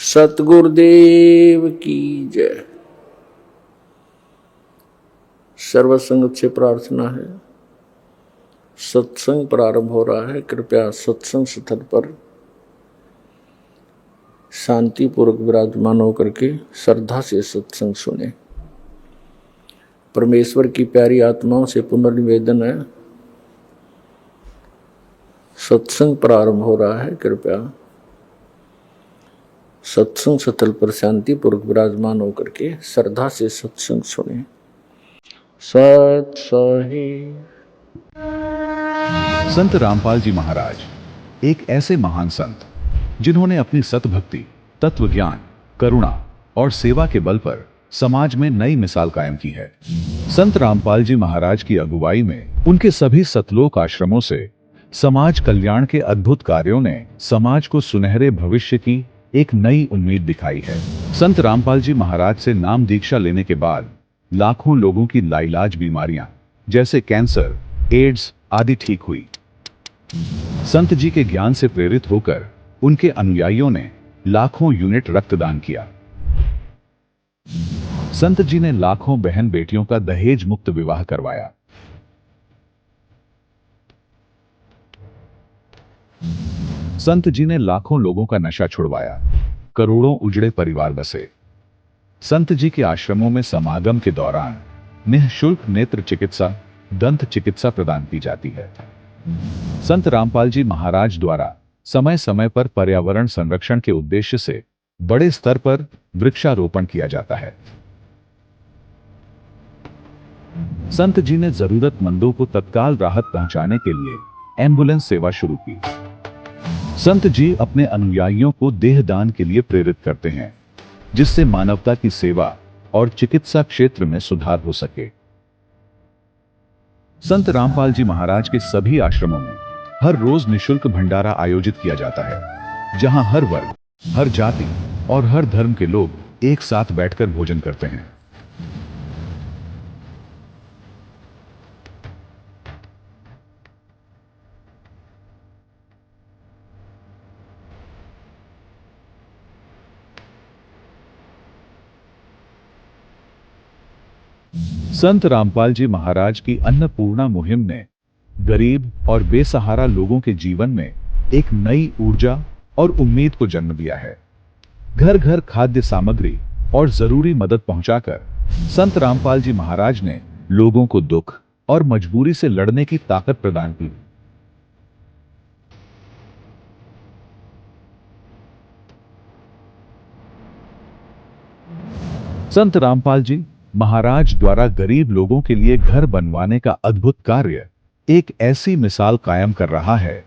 सतगुरुदेव की जय। सर्वसंगत से प्रार्थना है। सत्संग प्रारंभ हो रहा है। कृपया सत्संग स्थल पर शांतिपूर्वक विराजमान होकर के श्रद्धा से सत्संग सुने। परमेश्वर की प्यारी आत्माओं से पुनर्निवेदन है, सत्संग प्रारंभ हो रहा है। कृपया सत्संग स्थल पर शांतिपूर्वक विराजमान होकर के श्रद्धा से सत्संग सुने। सत सही। संत रामपाल जी महाराज एक ऐसे महान संत जिन्होंने अपनी सतभक्ति, तत्व ज्ञान, करुणा और सेवा के बल पर समाज में नई मिसाल कायम की है। संत रामपाल जी महाराज की अगुवाई में उनके सभी सतलोक आश्रमों से समाज कल्याण के अद्भुत कार्यों ने समाज को सुनहरे भविष्य की एक नई उम्मीद दिखाई है। संत रामपाल जी महाराज से नाम दीक्षा लेने के बाद लाखों लोगों की लाइलाज बीमारियां जैसे कैंसर, एड्स आदि ठीक हुई। संत जी के ज्ञान से प्रेरित होकर उनके अनुयायियों ने लाखों यूनिट रक्तदान किया। संत जी ने लाखों बहन बेटियों का दहेज मुक्त विवाह करवाया। संत जी ने लाखों लोगों का नशा छुड़वाया। करोड़ों उजड़े परिवार बसे। संत जी के आश्रमों में समागम के दौरान निःशुल्क नेत्र चिकित्सा, दंत चिकित्सा प्रदान की जाती है। संत रामपाल जी महाराज द्वारा समय समय पर पर्यावरण संरक्षण के उद्देश्य से बड़े स्तर पर वृक्षारोपण किया जाता है। संत जी ने जरूरतमंदों को तत्काल राहत पहुंचाने के लिए एम्बुलेंस सेवा शुरू की। संत जी अपने अनुयायियों को देहदान के लिए प्रेरित करते हैं, जिससे मानवता की सेवा और चिकित्सा क्षेत्र में सुधार हो सके। संत रामपाल जी महाराज के सभी आश्रमों में हर रोज निःशुल्क भंडारा आयोजित किया जाता है, जहां हर वर्ग, हर जाति और हर धर्म के लोग एक साथ बैठकर भोजन करते हैं। संत रामपाल जी महाराज की अन्नपूर्णा मुहिम ने गरीब और बेसहारा लोगों के जीवन में एक नई ऊर्जा और उम्मीद को जन्म दिया है। घर घर खाद्य सामग्री और जरूरी मदद पहुंचाकर संत रामपाल जी महाराज ने लोगों को दुख और मजबूरी से लड़ने की ताकत प्रदान की। संत रामपाल जी महाराज द्वारा गरीब लोगों के लिए घर बनवाने का अद्भुत कार्य एक ऐसी मिसाल कायम कर रहा है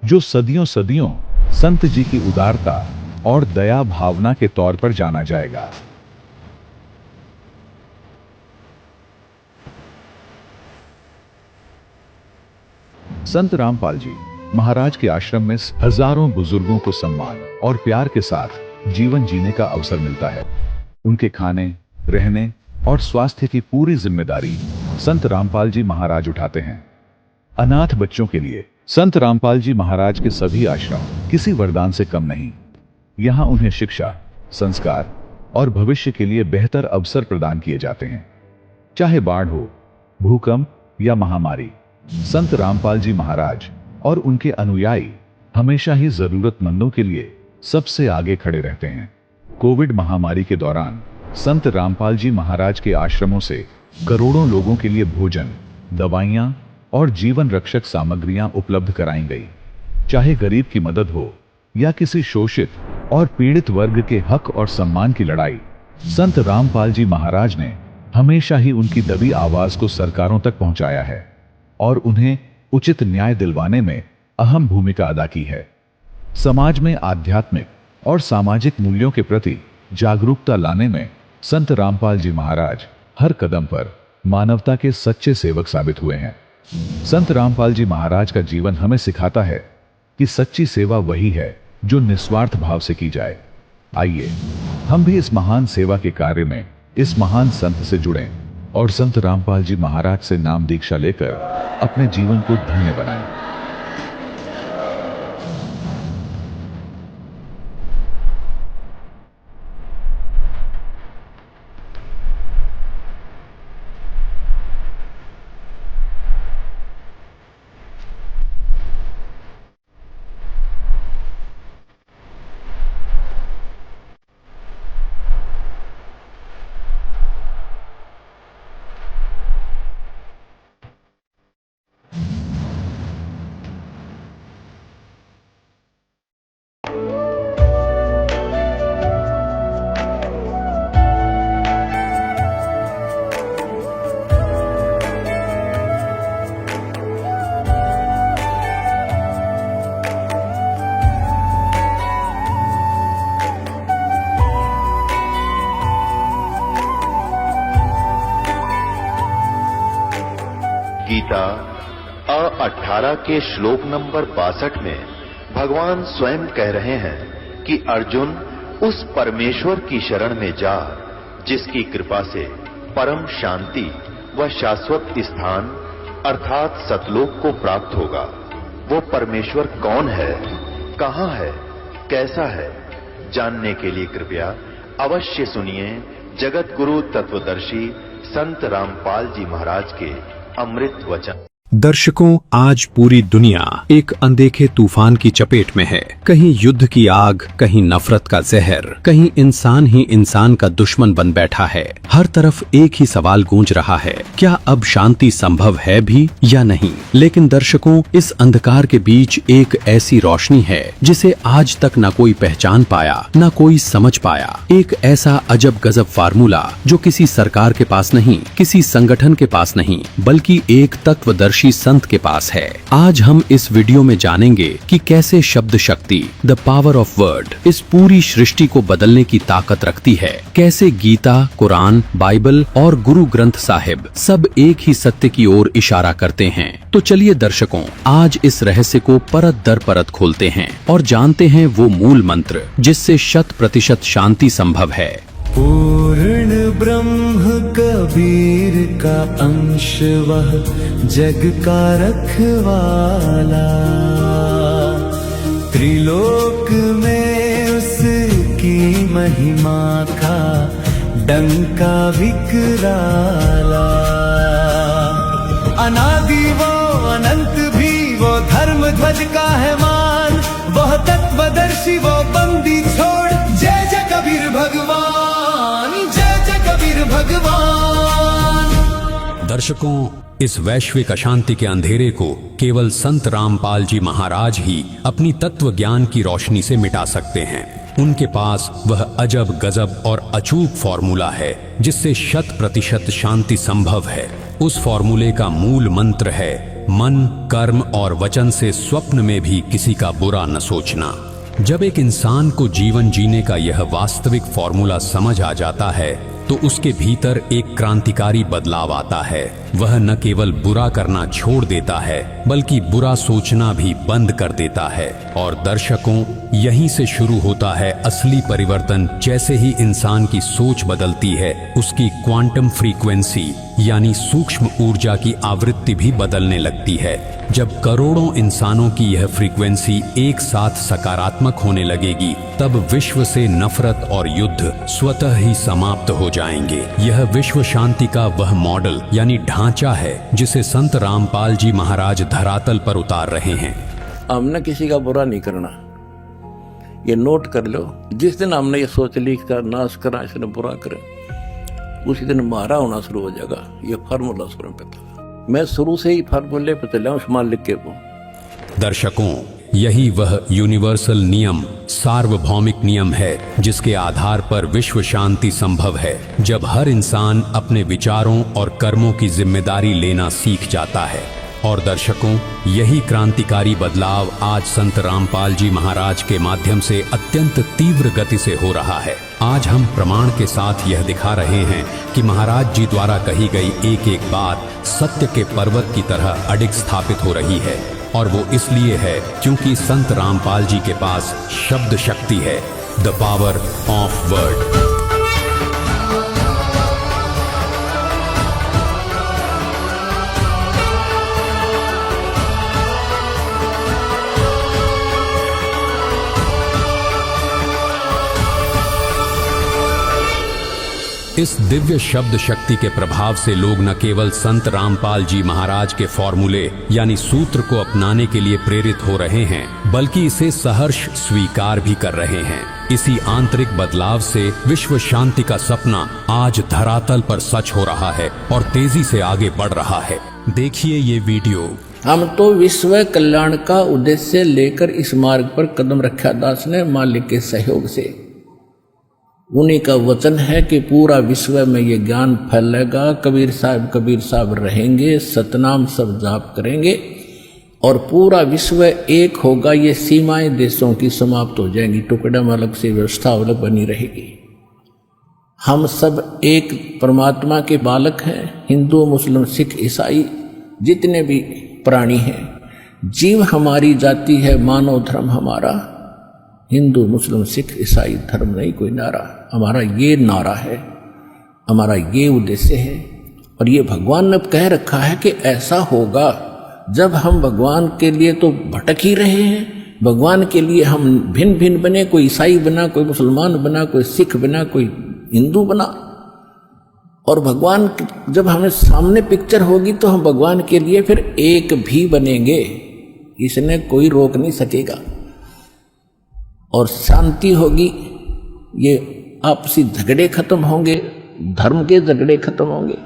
जो सदियों सदियों संत जी की उदारता और दया भावना के तौर पर जाना जाएगा। संत रामपाल जी महाराज के आश्रम में हजारों बुजुर्गों को सम्मान और प्यार के साथ जीवन जीने का अवसर मिलता है। उनके खाने, रहने और स्वास्थ्य की पूरी जिम्मेदारी संत रामपाल जी महाराज उठाते हैं। अनाथ बच्चों के लिए संत रामपाल जी महाराज के सभी आश्रम किसी वरदान से कम नहीं। यहाँ उन्हें शिक्षा, संस्कार और भविष्य के लिए बेहतर अवसर प्रदान किए जाते हैं। चाहे बाढ़ हो, भूकंप या महामारी, संत रामपाल जी महाराज और उनके अनुयायी हमेशा ही जरूरतमंदों के लिए सबसे आगे खड़े रहते हैं। कोविड महामारी के दौरान संत रामपाल जी महाराज के आश्रमों से करोड़ों लोगों के लिए भोजन, दवाइयां और जीवन रक्षक सामग्रियां उपलब्ध कराई गई। चाहे गरीब की मदद हो या किसी शोषित और पीड़ित वर्ग के हक और सम्मान की लड़ाई, संत रामपाल जी महाराज ने हमेशा ही उनकी दबी आवाज को सरकारों तक पहुंचाया है और उन्हें उचित न्याय दिलवाने में अहम भूमिका अदा की है। समाज में आध्यात्मिक और सामाजिक मूल्यों के प्रति जागरूकता लाने में संत रामपाल जी महाराज हर कदम पर मानवता के सच्चे सेवक साबित हुए हैं। संत रामपाल जी महाराज का जीवन हमें सिखाता है कि सच्ची सेवा वही है जो निस्वार्थ भाव से की जाए। आइए हम भी इस महान सेवा के कार्य में इस महान संत से जुड़ें और संत रामपाल जी महाराज से नाम दीक्षा लेकर अपने जीवन को धन्य बनाएं। गीता 18 के श्लोक नंबर 62 में भगवान स्वयं कह रहे हैं कि अर्जुन उस परमेश्वर की शरण में जा जिसकी कृपा से परम शांति व शाश्वत स्थान अर्थात सतलोक को प्राप्त होगा। वो परमेश्वर कौन है, कहां है, कैसा है, जानने के लिए कृपया अवश्य सुनिए जगत गुरु तत्वदर्शी संत रामपाल जी महाराज के अमृत वचन। दर्शकों, आज पूरी दुनिया एक अनदेखे तूफान की चपेट में है। कहीं युद्ध की आग, कहीं नफरत का जहर, कहीं इंसान ही इंसान का दुश्मन बन बैठा है। हर तरफ एक ही सवाल गूंज रहा है, क्या अब शांति संभव है भी या नहीं? लेकिन दर्शकों, इस अंधकार के बीच एक ऐसी रोशनी है जिसे आज तक न कोई पहचान पाया, न कोई समझ पाया। एक ऐसा अजब गजब फार्मूला जो किसी सरकार के पास नहीं, किसी संगठन के पास नहीं, बल्कि एक तत्वदर्शी संत के पास है। आज हम इस वीडियो में जानेंगे कि कैसे शब्द शक्ति, द पावर ऑफ वर्ड, इस पूरी सृष्टि को बदलने की ताकत रखती है। कैसे गीता, कुरान, बाइबल और गुरु ग्रंथ साहिब सब एक ही सत्य की ओर इशारा करते हैं। तो चलिए दर्शकों, आज इस रहस्य को परत दर परत खोलते हैं और जानते हैं वो मूल मंत्र जिससे 100% शांति संभव है। पूर्ण ब्रह्म कबीर का अंश वह जग का रखवाला, त्रिलोक में उसकी महिमा का डंका विकराला। अनादि वो अनंत भी वो धर्म ध्वज का है मान, वह तत्वदर्शी वो बंदी छोड़ जय जय कबीर भगवान, जय जय कबीर भगवान। दर्शकों, इस वैश्विक अशांति के अंधेरे को केवल संत रामपाल जी महाराज ही अपनी तत्व ज्ञान की रोशनी से मिटा सकते हैं। उनके पास वह अजब गजब और अचूक फॉर्मूला है जिससे 100% शांति संभव है। उस फॉर्मूले का मूल मंत्र है मन, कर्म और वचन से स्वप्न में भी किसी का बुरा न सोचना। जब एक इंसान को जीवन जीने का यह वास्तविक फॉर्मूला समझ आ जाता है तो उसके भीतर एक क्रांतिकारी बदलाव आता है। वह न केवल बुरा करना छोड़ देता है बल्कि बुरा सोचना भी बंद कर देता है। और दर्शकों, यहीं से शुरू होता है असली परिवर्तन। जैसे ही इंसान की सोच बदलती है, उसकी क्वांटम फ्रीक्वेंसी यानी सूक्ष्म ऊर्जा की आवृत्ति भी बदलने लगती है। जब करोड़ों इंसानों की यह फ्रीक्वेंसी एक साथ सकारात्मक होने लगेगी, तब विश्व से नफरत और युद्ध स्वतः ही समाप्त हो जाएंगे। यह विश्व शांति का वह मॉडल यानी ढांचा है जिसे संत रामपाल जी महाराज धरातल पर उतार रहे हैं। हमने किसी का बुरा नहीं करना, ये नोट कर लो। जिस दिन हमने ये सोच ली का नाश करा, इसने बुरा करे, उसी दिन मारा होना शुरू हो जाएगा। ये फार्मूला शुरू पे था, मैं शुरू से ही फार्मूले पे चला उस्मान लिख के वो। दर्शकों, यही वह यूनिवर्सल नियम, सार्वभौमिक नियम है जिसके आधार पर विश्व शांति संभव है। जब हर इंसान अपने विचारों और कर्मों की जिम्मेदारी लेना सीख जाता है। और दर्शकों, यही क्रांतिकारी बदलाव आज संत रामपाल जी महाराज के माध्यम से अत्यंत तीव्र गति से हो रहा है। आज हम प्रमाण के साथ यह दिखा रहे हैं कि महाराज जी द्वारा कही गई एक एक बात सत्य के पर्वत की तरह अडिग स्थापित हो रही है। और वो इसलिए है क्योंकि संत रामपाल जी के पास शब्द शक्ति है, द पावर ऑफ वर्ड। इस दिव्य शब्द शक्ति के प्रभाव से लोग न केवल संत रामपाल जी महाराज के फॉर्मूले यानी सूत्र को अपनाने के लिए प्रेरित हो रहे हैं, बल्कि इसे सहर्ष स्वीकार भी कर रहे हैं। इसी आंतरिक बदलाव से विश्व शांति का सपना आज धरातल पर सच हो रहा है और तेजी से आगे बढ़ रहा है। देखिए ये वीडियो। हम तो विश्व कल्याण का उद्देश्य लेकर इस मार्ग पर कदम रखा दास ने मालिक के सहयोग से। उन्हीं का वचन है कि पूरा विश्व में ये ज्ञान फैलेगा। कबीर साहब रहेंगे, सतनाम सब जाप करेंगे और पूरा विश्व एक होगा। ये सीमाएं देशों की समाप्त हो जाएंगी, टुकड़े में अलग से व्यवस्था अलग बनी रहेगी। हम सब एक परमात्मा के बालक हैं, हिंदू, मुस्लिम, सिख, ईसाई जितने भी प्राणी हैं, जीव हमारी जाति है, मानव धर्म हमारा, हिंदू मुस्लिम सिख ईसाई धर्म नहीं कोई नारा। हमारा ये नारा है, हमारा ये उद्देश्य है। और ये भगवान ने कह रखा है कि ऐसा होगा जब हम भगवान के लिए तो भटक ही रहे हैं, भगवान के लिए हम भिन्न भिन्न बने, कोई ईसाई बना, कोई मुसलमान बना, कोई सिख बना, कोई हिंदू बना। और भगवान जब हमें सामने पिक्चर होगी तो हम भगवान के लिए फिर एक भी बनेंगे, इसने कोई रोक नहीं सकेगा। और शांति होगी, ये आपसी झगड़े खत्म होंगे, धर्म के झगड़े खत्म होंगे,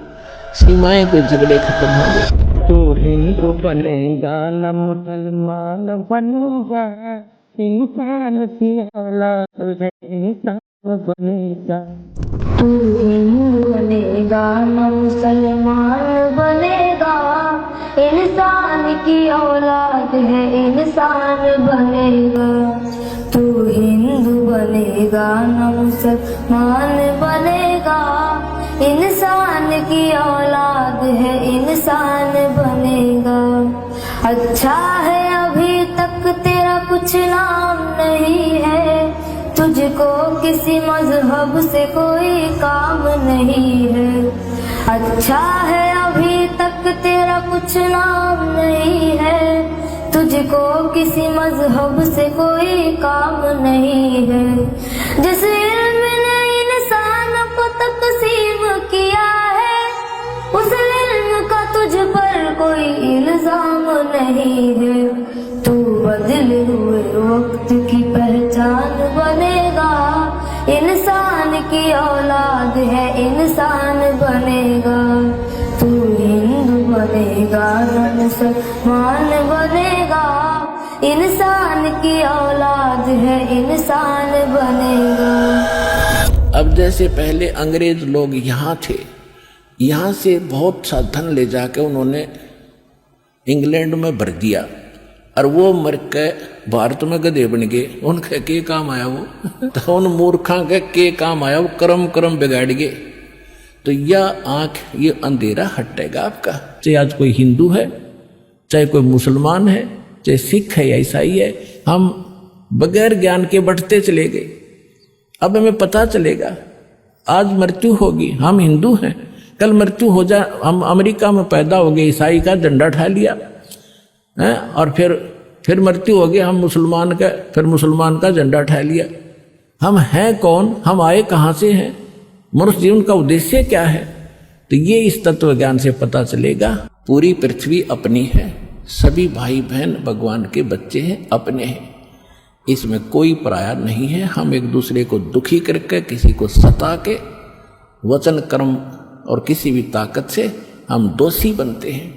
सीमाएं के झगड़े खत्म होंगे। तू हिंदू बनेगा न मुसलमान बनूंगा, इंसान की औलाद है इंसान बनेगा। तू हिंदू बनेगा न मुसलमान बनेगा, इंसान की औलाद है इंसान बनेगा। तू हिंदू बनेगा न मुसलमान बनेगा, इंसान की औलाद है इंसान बनेगा। अच्छा है अभी तक तेरा कुछ नाम नहीं है, तुझको किसी मजहब से कोई काम नहीं है। अच्छा है अभी तक तेरा कुछ नाम नहीं है, तुझको किसी मजहब से कोई काम नहीं है। जिस इल्म ने इंसान को तकसीम किया है, उस इल्म का तुझ पर कोई इल्जाम नहीं है। तू बदले हुए वक्त की पहचान बनेगा, इंसान की औलाद है इंसान बनेगा। तू हिंदू बनेगा न मुसलमान बनेगा, इंसान की औलाद है इंसान बनेगा। अब जैसे पहले अंग्रेज लोग यहाँ थे, यहाँ से बहुत सा धन ले जाके उन्होंने इंग्लैंड में भर दिया, और वो मर के भारत में गधे बन गए। उनके के काम आया वो तो उन मूर्खा के काम आया, वो कर्म बिगाड़ गए। तो यह आंख, ये अंधेरा हटेगा आपका। चाहे आज कोई हिंदू है, चाहे कोई मुसलमान है, चाहे सिख है या ईसाई है, हम बगैर ज्ञान के बढ़ते चले गए। अब हमें पता चलेगा, आज मृत्यु होगी, हम हिंदू हैं, कल मृत्यु हो जाए, हम अमेरिका में पैदा हो गए, ईसाई का झंडा उठा लिया है, और फिर मृत्यु हो गई, हम मुसलमान का, फिर मुसलमान का झंडा उठा लिया। हम हैं कौन, हम आए कहाँ से हैं, मनुष्य जीवन का उद्देश्य क्या है? तो ये इस तत्व ज्ञान से पता चलेगा। पूरी पृथ्वी अपनी है, सभी भाई बहन भगवान के बच्चे हैं, अपने हैं, इसमें कोई पराया नहीं है। हम एक दूसरे को दुखी करके, किसी को सता के, वचन कर्म और किसी भी ताकत से हम दोषी बनते हैं।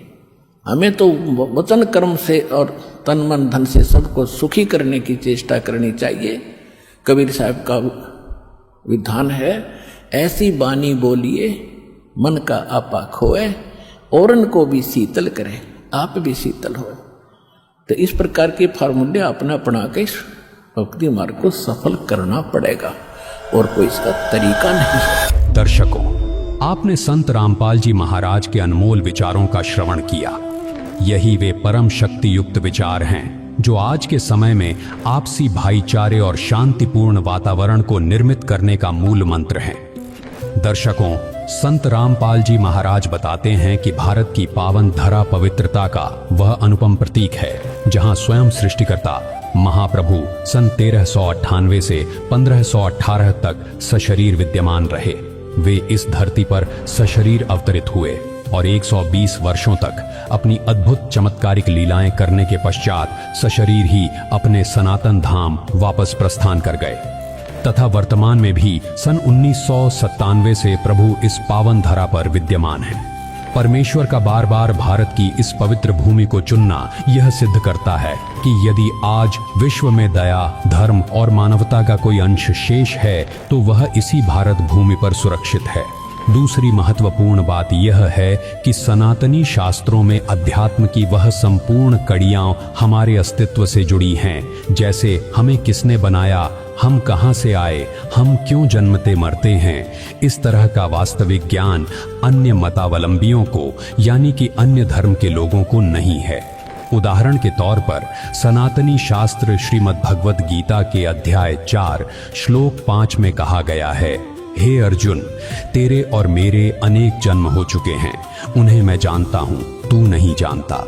हमें तो वचन कर्म से और तन मन धन से सबको सुखी करने की चेष्टा करनी चाहिए। कबीर साहब का विधान है, ऐसी बानी बोलिए मन का आपा खोए, औरन को भी शीतल करे, आप भी शीतल हो। तो इस प्रकार के फार्मूले अपना अपना के इस भक्ति मार्ग को सफल करना पड़ेगा, और कोई इसका तरीका नहीं है। दर्शकों, आपने संत रामपाल जी महाराज के अनमोल विचारों का श्रवण किया। यही वे परम शक्ति युक्त विचार हैं जो आज के समय में आपसी भाईचारे और शांतिपूर्ण वातावरण को निर्मित करने का मूल मंत्र है। दर्शकों, संत रामपाल जी महाराज बताते हैं कि भारत की पावन धरा पवित्रता का वह अनुपम प्रतीक है जहां स्वयं सृष्टिकर्ता महाप्रभु सन 1398 से 1518 तक सशरीर विद्यमान रहे। वे इस धरती पर सशरीर अवतरित हुए और 120 वर्षों तक अपनी अद्भुत चमत्कारिक लीलाएं करने के पश्चात सशरीर ही अपने सनातन धाम वापस प्रस्थान कर गए तथा वर्तमान में भी सन 1997 से प्रभु इस पावन धरा पर विद्यमान है। परमेश्वर का बार बार भारत की इस पवित्र भूमि को चुनना यह सिद्ध करता है कि यदि आज विश्व में दया, धर्म और मानवता का कोई अंश शेष है तो वह इसी भारत भूमि पर सुरक्षित है। दूसरी महत्वपूर्ण बात यह है कि सनातनी शास्त्रों में अध्यात्म की वह संपूर्ण कड़ियां हमारे अस्तित्व से जुड़ी हैं, जैसे हमें किसने बनाया, हम कहां से आए, हम क्यों जन्मते मरते हैं, इस तरह का वास्तविक ज्ञान अन्य मतावलंबियों को यानी कि अन्य धर्म के लोगों को नहीं है। उदाहरण के तौर पर सनातनी शास्त्र श्रीमद् भगवत गीता के अध्याय 4 श्लोक 5 में कहा गया है, हे अर्जुन, तेरे और मेरे अनेक जन्म हो चुके हैं, उन्हें मैं जानता हूं, तू नहीं जानता।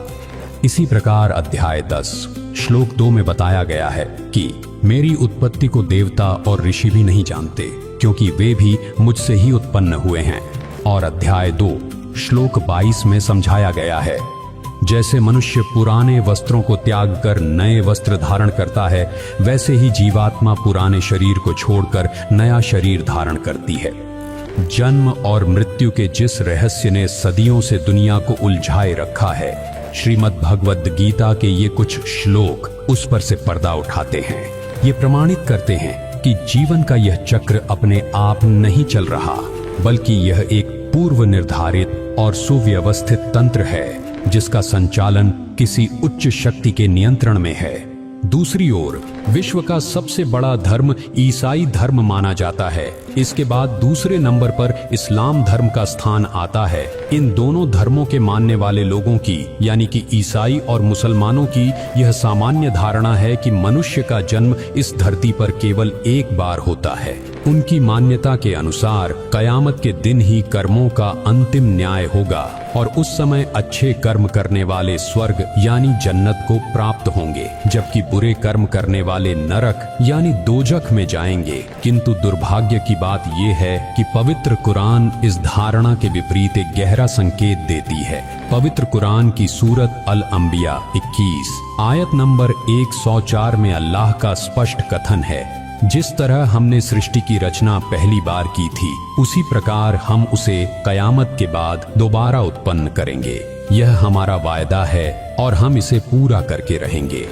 इसी प्रकार अध्याय 10 श्लोक 2 में बताया गया है कि मेरी उत्पत्ति को देवता और ऋषि भी नहीं जानते, क्योंकि वे भी मुझसे ही उत्पन्न हुए हैं। और अध्याय 2 श्लोक 22 में समझाया गया है, जैसे मनुष्य पुराने वस्त्रों को त्याग कर नए वस्त्र धारण करता है, वैसे ही जीवात्मा पुराने शरीर को छोड़कर नया शरीर धारण करती है। जन्म और मृत्यु के जिस रहस्य ने सदियों से दुनिया को उलझाए रखा है, श्रीमद् भगवत गीता के ये कुछ श्लोक उस पर से पर्दा उठाते हैं। ये प्रमाणित करते हैं कि जीवन का यह चक्र अपने आप नहीं चल रहा, बल्कि यह एक पूर्व निर्धारित और सुव्यवस्थित तंत्र है जिसका संचालन किसी उच्च शक्ति के नियंत्रण में है। दूसरी ओर विश्व का सबसे बड़ा धर्म ईसाई धर्म माना जाता है। इसके बाद दूसरे नंबर पर इस्लाम धर्म का स्थान आता है। इन दोनों धर्मों के मानने वाले लोगों की यानी कि ईसाई और मुसलमानों की यह सामान्य धारणा है कि मनुष्य का जन्म इस धरती पर केवल एक बार होता है। उनकी मान्यता के अनुसार कयामत के दिन ही कर्मों का अंतिम न्याय होगा और उस समय अच्छे कर्म करने वाले स्वर्ग यानी जन्नत को प्राप्त होंगे, जबकि बुरे कर्म करने वाले नरक यानी दोजख में जाएंगे। किंतु दुर्भाग्य की बात यह है कि पवित्र कुरान इस धारणा के विपरीत एक गहरा संकेत देती है। पवित्र कुरान की सूरत अल अंबिया 21 आयत नंबर 104 में अल्लाह का स्पष्ट कथन है, जिस तरह हमने सृष्टि की रचना पहली बार की थी, उसी प्रकार हम उसे कयामत के बाद दोबारा उत्पन्न करेंगे। यह हमारा वायदा है और हम इसे पूरा करके रहेंगे।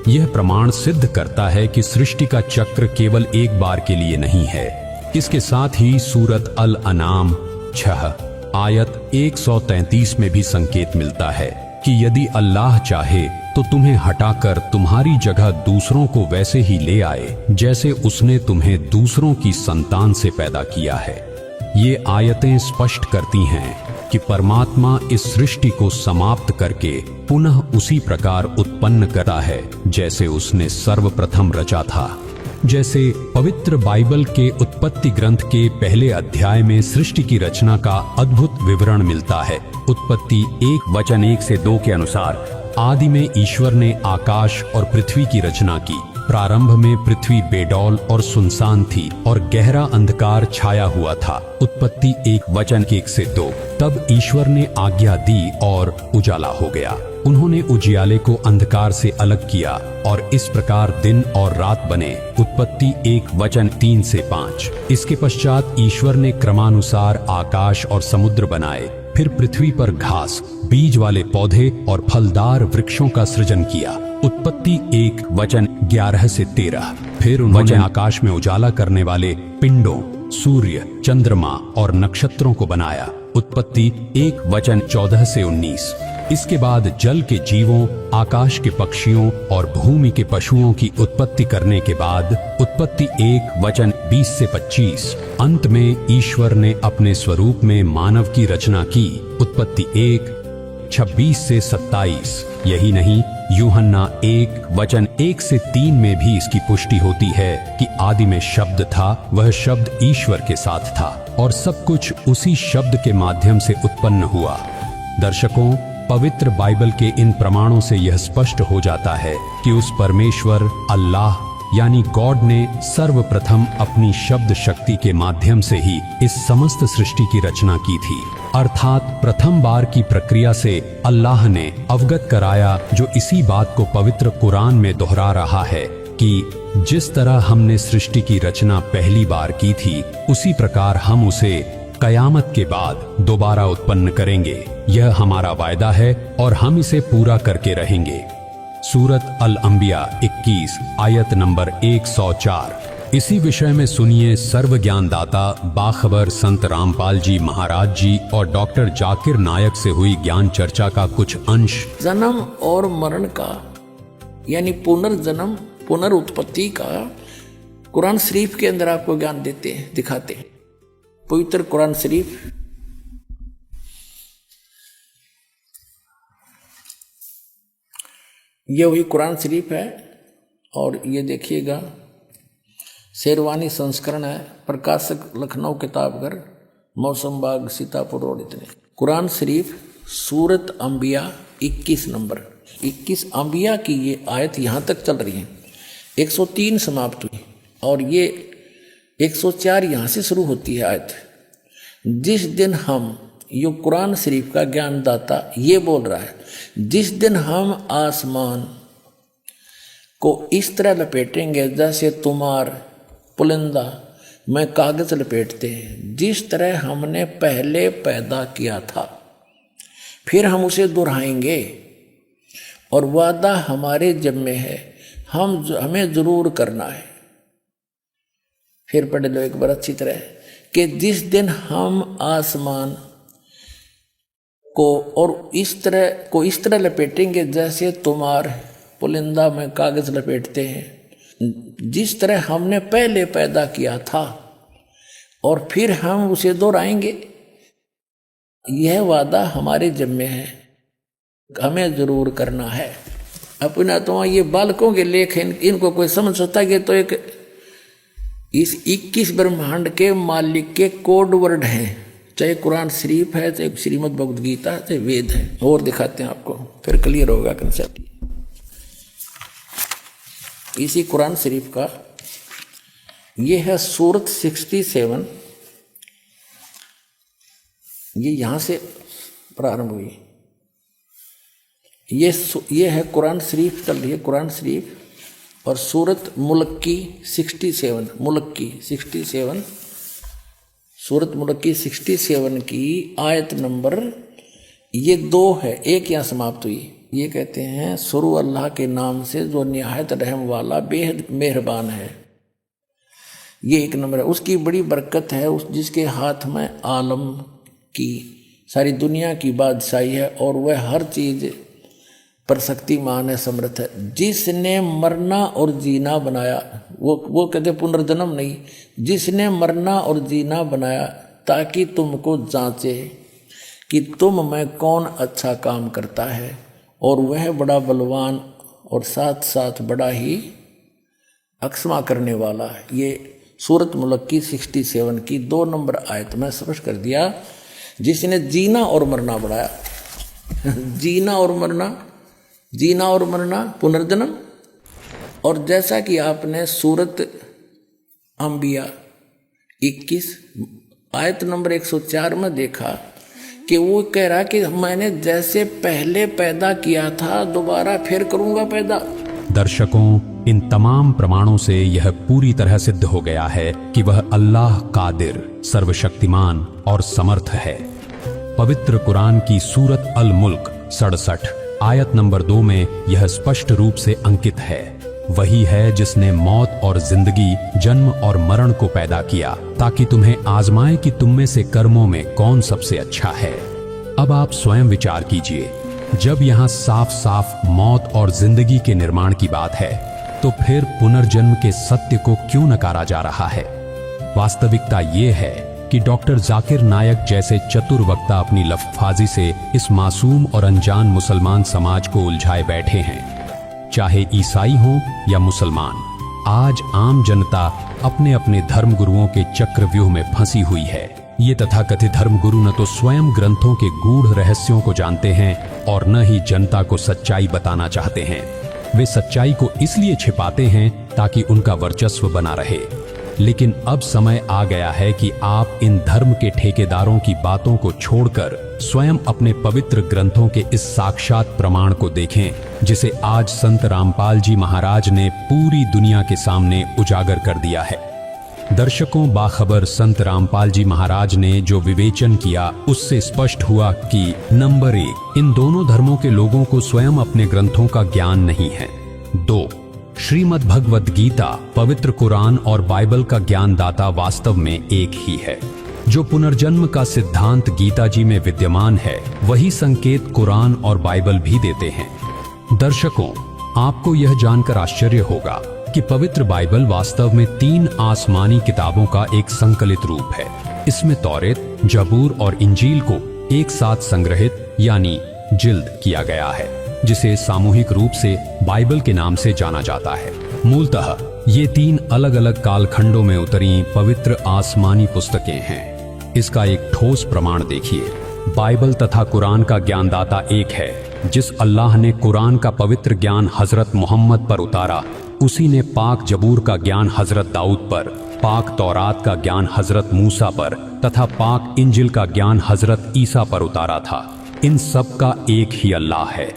यह प्रमाण सिद्ध करता है कि सृष्टि का चक्र केवल एक बार के लिए नहीं है। इसके साथ ही सूरत अल अनाम 6 आयत 133 में भी संकेत मिलता है कि यदि अल्लाह चाहे तो तुम्हें हटाकर तुम्हारी जगह दूसरों को वैसे ही ले आए जैसे उसने तुम्हें दूसरों की संतान से पैदा किया है। ये आयतें स्पष्ट करती हैं कि परमात्मा इस सृष्टि को समाप्त करके पुनः उसी प्रकार उत्पन्न करा है जैसे उसने सर्वप्रथम रचा था। जैसे पवित्र बाइबल के उत्पत्ति ग्रंथ के पहले अध्याय में सृष्टि की रचना का अद्भुत विवरण मिलता है। उत्पत्ति 1:1-2 के अनुसार आदि में ईश्वर ने आकाश और पृथ्वी की रचना की। प्रारंभ में पृथ्वी बेडौल और सुनसान थी और गहरा अंधकार छाया हुआ था। उत्पत्ति 1:1-2 तब ईश्वर ने आज्ञा दी और उजाला हो गया। उन्होंने उजियाले को अंधकार से अलग किया और इस प्रकार दिन और रात बने। उत्पत्ति 1:3-5 इसके पश्चात ईश्वर ने क्रमानुसार आकाश और समुद्र बनाए। फिर पृथ्वी पर घास, बीज वाले पौधे और फलदार वृक्षों का सृजन किया। उत्पत्ति 1:11-13 फिर उन्होंने आकाश में उजाला करने वाले पिंडों, सूर्य, चंद्रमा और नक्षत्रों को बनाया। उत्पत्ति 1:14-19 इसके बाद जल के जीवों, आकाश के पक्षियों और भूमि के पशुओं की उत्पत्ति करने के बाद उत्पत्ति 1:20-25 अंत में ईश्वर ने अपने स्वरूप में मानव की रचना की। उत्पत्ति 1:26-27 यही नहीं, यूहन्ना 1:1-3 में भी इसकी पुष्टि होती है कि आदि में शब्द था, वह शब्द ईश्वर के साथ था और सब कुछ उसी शब्द के माध्यम से उत्पन्न हुआ। दर्शकों, पवित्र बाइबल के इन प्रमाणों से यह स्पष्ट हो जाता है कि उस परमेश्वर अल्लाह यानी गॉड ने सर्वप्रथम अपनी शब्द शक्ति के माध्यम से ही इस समस्त सृष्टि की रचना की थी। अर्थात प्रथम बार की प्रक्रिया से अल्लाह ने अवगत कराया, जो इसी बात को पवित्र कुरान में दोहरा रहा है कि जिस तरह हमने सृष्टि की रचना पहली बार की थी, उसी प्रकार हम उसे कयामत के बाद दोबारा उत्पन्न करेंगे। यह हमारा वायदा है और हम इसे पूरा करके रहेंगे। सूरत अल अंबिया 21 आयत नंबर 104। इसी विषय में सुनिए सर्व ज्ञानदाता बाखबर संत रामपाल जी महाराज जी और डॉक्टर जाकिर नायक से हुई ज्ञान चर्चा का कुछ अंश। जन्म और मरण का यानी पुनर्जन्म, पुनरुत्पत्ति का कुरान शरीफ के अंदर आपको ज्ञान देते हैं, दिखाते हैं। पवित्र कुरान शरीफ ये वही कुरान शरीफ है। और ये देखिएगा शेरवानी संस्करण है, प्रकाशक लखनऊ किताबघर, मौसम बाग, सीतापुर रोड। इतने कुरान शरीफ सूरत अंबिया 21 नंबर 21 अंबिया की ये आयत यहाँ तक चल रही है। 103 समाप्त हुई और ये 104 यहाँ से शुरू होती है आयत। जिस दिन हम, ये कुरान शरीफ का ज्ञानदाता ये बोल रहा है, जिस दिन हम आसमान को इस तरह लपेटेंगे जैसे तुम्हार पुलिंदा में कागज लपेटते हैं, जिस तरह हमने पहले पैदा किया था, फिर हम उसे दोहराएंगे और वादा हमारे जिम्मे है, हमें जरूर करना है। फिर पढ़ लो एक बार अच्छी तरह कि जिस दिन हम आसमान को और इस तरह लपेटेंगे जैसे तुम्हार पुलिंदा में कागज लपेटते हैं, जिस तरह हमने पहले पैदा किया था और फिर हम उसे दोहराएंगे। यह वादा हमारे जिम्मे है, हमें जरूर करना है। अपना तो ये बालकों के लेख हैं, इनको कोई समझ सकता है कि तो एक इस 21 ब्रह्मांड के मालिक के कोड वर्ड हैं, चाहे कुरान शरीफ है, चाहे श्रीमद् भगवद गीता, चाहे वेद है। और दिखाते हैं आपको, फिर क्लियर होगा कंसेप्ट। इसी कुरान शरीफ का ये है सूरत 67, ये यहाँ से प्रारंभ हुई। ये है कुरान शरीफ चल रही है, कुरान शरीफ। और सूरत मुल्क की 67, मुल्क की 67, सूरत मुल्क की 67 की आयत नंबर ये 2 है, एक यहाँ समाप्त हुई। ये कहते हैं शुरू अल्लाह के नाम से जो निहायत रहम वाला बेहद मेहरबान है। ये 1 नंबर है। उसकी बड़ी बरकत है, उस जिसके हाथ में आलम की सारी दुनिया की बादशाही है और वह हर चीज पर शक्तिमान है, समर्थ है। जिसने मरना और जीना बनाया, वो कहते पुनर्जन्म नहीं, जिसने मरना और जीना बनाया ताकि तुमको जांचे कि तुम में कौन अच्छा काम करता है, और वह बड़ा बलवान और साथ साथ बड़ा ही अक्षमा करने वाला है। ये सूरत मुल्क की 67 की 2 नंबर आयत में स्पष्ट कर दिया। जिसने जीना और मरना बढ़ाया जीना और मरना पुनर्जन्म। और जैसा कि आपने सूरत अंबिया 21 आयत नंबर 104 में देखा कि वो कह रहा कि मैंने जैसे पहले पैदा किया था दोबारा फिर करूंगा पैदा। दर्शकों, इन तमाम प्रमाणों से यह पूरी तरह सिद्ध हो गया है कि वह अल्लाह कादिर, सर्वशक्तिमान और समर्थ है। पवित्र कुरान की सूरत अल मुल्क 67 आयत नंबर 2 में यह स्पष्ट रूप से अंकित है। वही है जिसने मौत और जिंदगी, जन्म और मरण को पैदा किया ताकि तुम्हें आजमाए कि तुम में से कर्मों में कौन सबसे अच्छा है। अब आप स्वयं विचार कीजिए, जब यहाँ साफ साफ मौत और जिंदगी के निर्माण की बात है तो फिर पुनर्जन्म के सत्य को क्यों नकारा जा रहा है? वास्तविकता ये है कि डॉक्टर जाकिर नायक जैसे चतुर वक्ता अपनी लफ्फाजी से इस मासूम और अनजान मुसलमान समाज को उलझाए बैठे हैं। चाहे ईसाई हों या मुसलमान, आज आम जनता अपने अपने धर्म गुरुओं के चक्रव्यूह में फंसी हुई है। ये तथाकथित धर्म गुरु न तो स्वयं ग्रंथों के गूढ़ रहस्यों को जानते हैं और न ही जनता को सच्चाई बताना चाहते हैं। वे सच्चाई को इसलिए छिपाते हैं ताकि उनका वर्चस्व बना रहे। लेकिन अब समय आ गया है कि आप इन धर्म के ठेकेदारों की बातों को छोड़कर स्वयं अपने पवित्र ग्रंथों के इस साक्षात प्रमाण को देखें, जिसे आज संत रामपाल जी महाराज ने पूरी दुनिया के सामने उजागर कर दिया है। दर्शकों, बाखबर संत रामपाल जी महाराज ने जो विवेचन किया उससे स्पष्ट हुआ कि नंबर 1, इन दोनों धर्मों के लोगों को स्वयं अपने ग्रंथों का ज्ञान नहीं है। 2, श्रीमद् भगवद गीता, पवित्र कुरान और बाइबल का ज्ञानदाता वास्तव में एक ही है। जो पुनर्जन्म का सिद्धांत गीता जी में विद्यमान है, वही संकेत कुरान और बाइबल भी देते हैं। दर्शकों, आपको यह जानकर आश्चर्य होगा कि पवित्र बाइबल वास्तव में 3 आसमानी किताबों का एक संकलित रूप है। इसमें तौरेत, जबूर और इंजील को एक साथ संग्रहित यानी जिल्द किया गया है, जिसे सामूहिक रूप से बाइबल के नाम से जाना जाता है। मूलतः ये 3 अलग अलग कालखंडों में उतरी पवित्र आसमानी पुस्तकें हैं। इसका एक ठोस प्रमाण देखिए। बाइबल तथा कुरान का ज्ञानदाता एक है। जिस अल्लाह ने कुरान का पवित्र ज्ञान हजरत मोहम्मद पर उतारा, उसी ने पाक जबूर का ज्ञान हजरत दाऊद पर, पाक तौरात का ज्ञान हजरत मूसा पर तथा पाक इंजिल का ज्ञान हजरत ईसा पर उतारा था। इन सब का एक ही अल्लाह है।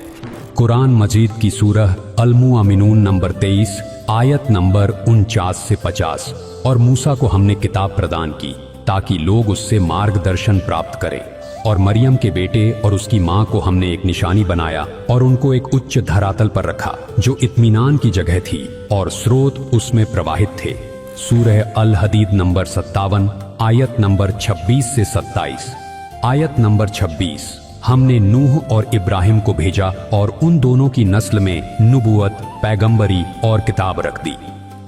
कुरान मजीद की सूरह अल-मुअमिनून नंबर 23 आयत नंबर 49 से 50। और मूसा को हमने किताब प्रदान की ताकि लोग उससे मार्गदर्शन प्राप्त करें। और मरियम के बेटे और उसकी मां को हमने एक निशानी बनाया और उनको एक उच्च धरातल पर रखा जो इत्मीनान की जगह थी और स्रोत उसमें प्रवाहित थे। सूरह अल हदीद नंबर 57 आयत नंबर 26 से 27। आयत नंबर 26, हमने नूह और इब्राहिम को भेजा और उन दोनों की नस्ल में नबूवत, पैगंबरी और किताब रख दी।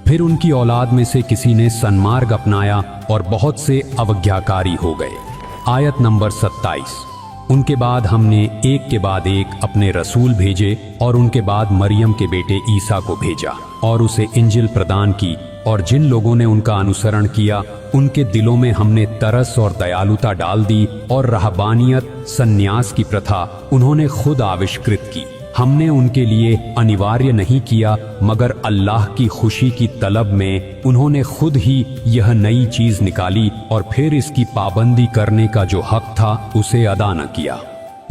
फिर उनकी औलाद में से किसी ने सन्मार्ग अपनाया और बहुत से अवज्ञाकारी हो गए। आयत नंबर 27, उनके बाद हमने एक के बाद एक अपने रसूल भेजे और उनके बाद मरियम के बेटे ईसा को भेजा और उसे इंजिल प्रदान की। और जिन लोगों ने उनका अनुसरण किया, उनके दिलों में हमने तरस और दयालुता डाल दी और रहबानियत, सन्यास की प्रथा उन्होंने खुद आविष्कृत की। हमने उनके लिए अनिवार्य नहीं किया, मगर अल्लाह की खुशी की तलब में उन्होंने खुद ही यह नई चीज निकाली और फिर इसकी पाबंदी करने का जो हक था उसे अदा न किया।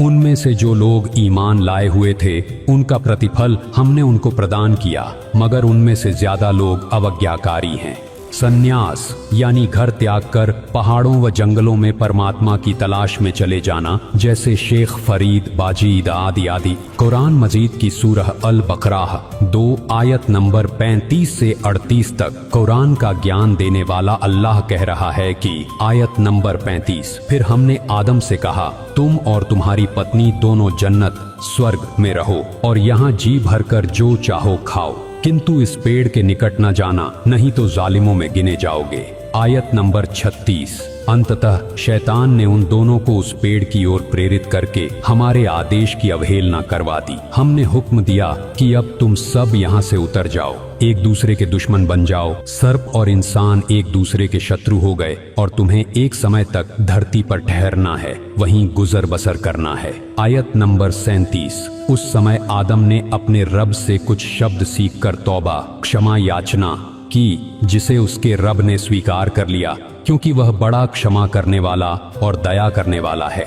उनमें से जो लोग ईमान लाए हुए थे, उनका प्रतिफल हमने उनको प्रदान किया, मगर उनमें से ज्यादा लोग अवज्ञाकारी हैं। सन्यास यानी घर त्याग कर पहाड़ों व जंगलों में परमात्मा की तलाश में चले जाना, जैसे शेख फरीद, बाजीद आदि आदि। कुरान मजीद की सूरह अल बकराह 2 आयत नंबर 35 से 38 तक कुरान का ज्ञान देने वाला अल्लाह कह रहा है कि आयत नंबर 35, फिर हमने आदम से कहा, तुम और तुम्हारी पत्नी दोनों जन्नत स्वर्ग में रहो और यहाँ जी भरकर जो चाहो खाओ, किंतु इस पेड़ के निकट न जाना, नहीं तो जालिमों में गिने जाओगे। आयत नंबर 36, अंततः शैतान ने उन दोनों को उस पेड़ की ओर प्रेरित करके हमारे आदेश की अवहेलना करवा दी। हमने हुक्म दिया कि अब तुम सब यहाँ से उतर जाओ, एक दूसरे के दुश्मन बन जाओ। सर्प और इंसान एक दूसरे के शत्रु हो गए और तुम्हें एक समय तक धरती पर ठहरना है, वहीं गुजर बसर करना है। आयत नंबर 37, उस समय आदम ने अपने रब से कुछ शब्द सीखकर तौबा, क्षमा याचना की, जिसे उसके रब ने स्वीकार कर लिया, क्योंकि वह बड़ा क्षमा करने वाला और दया करने वाला है।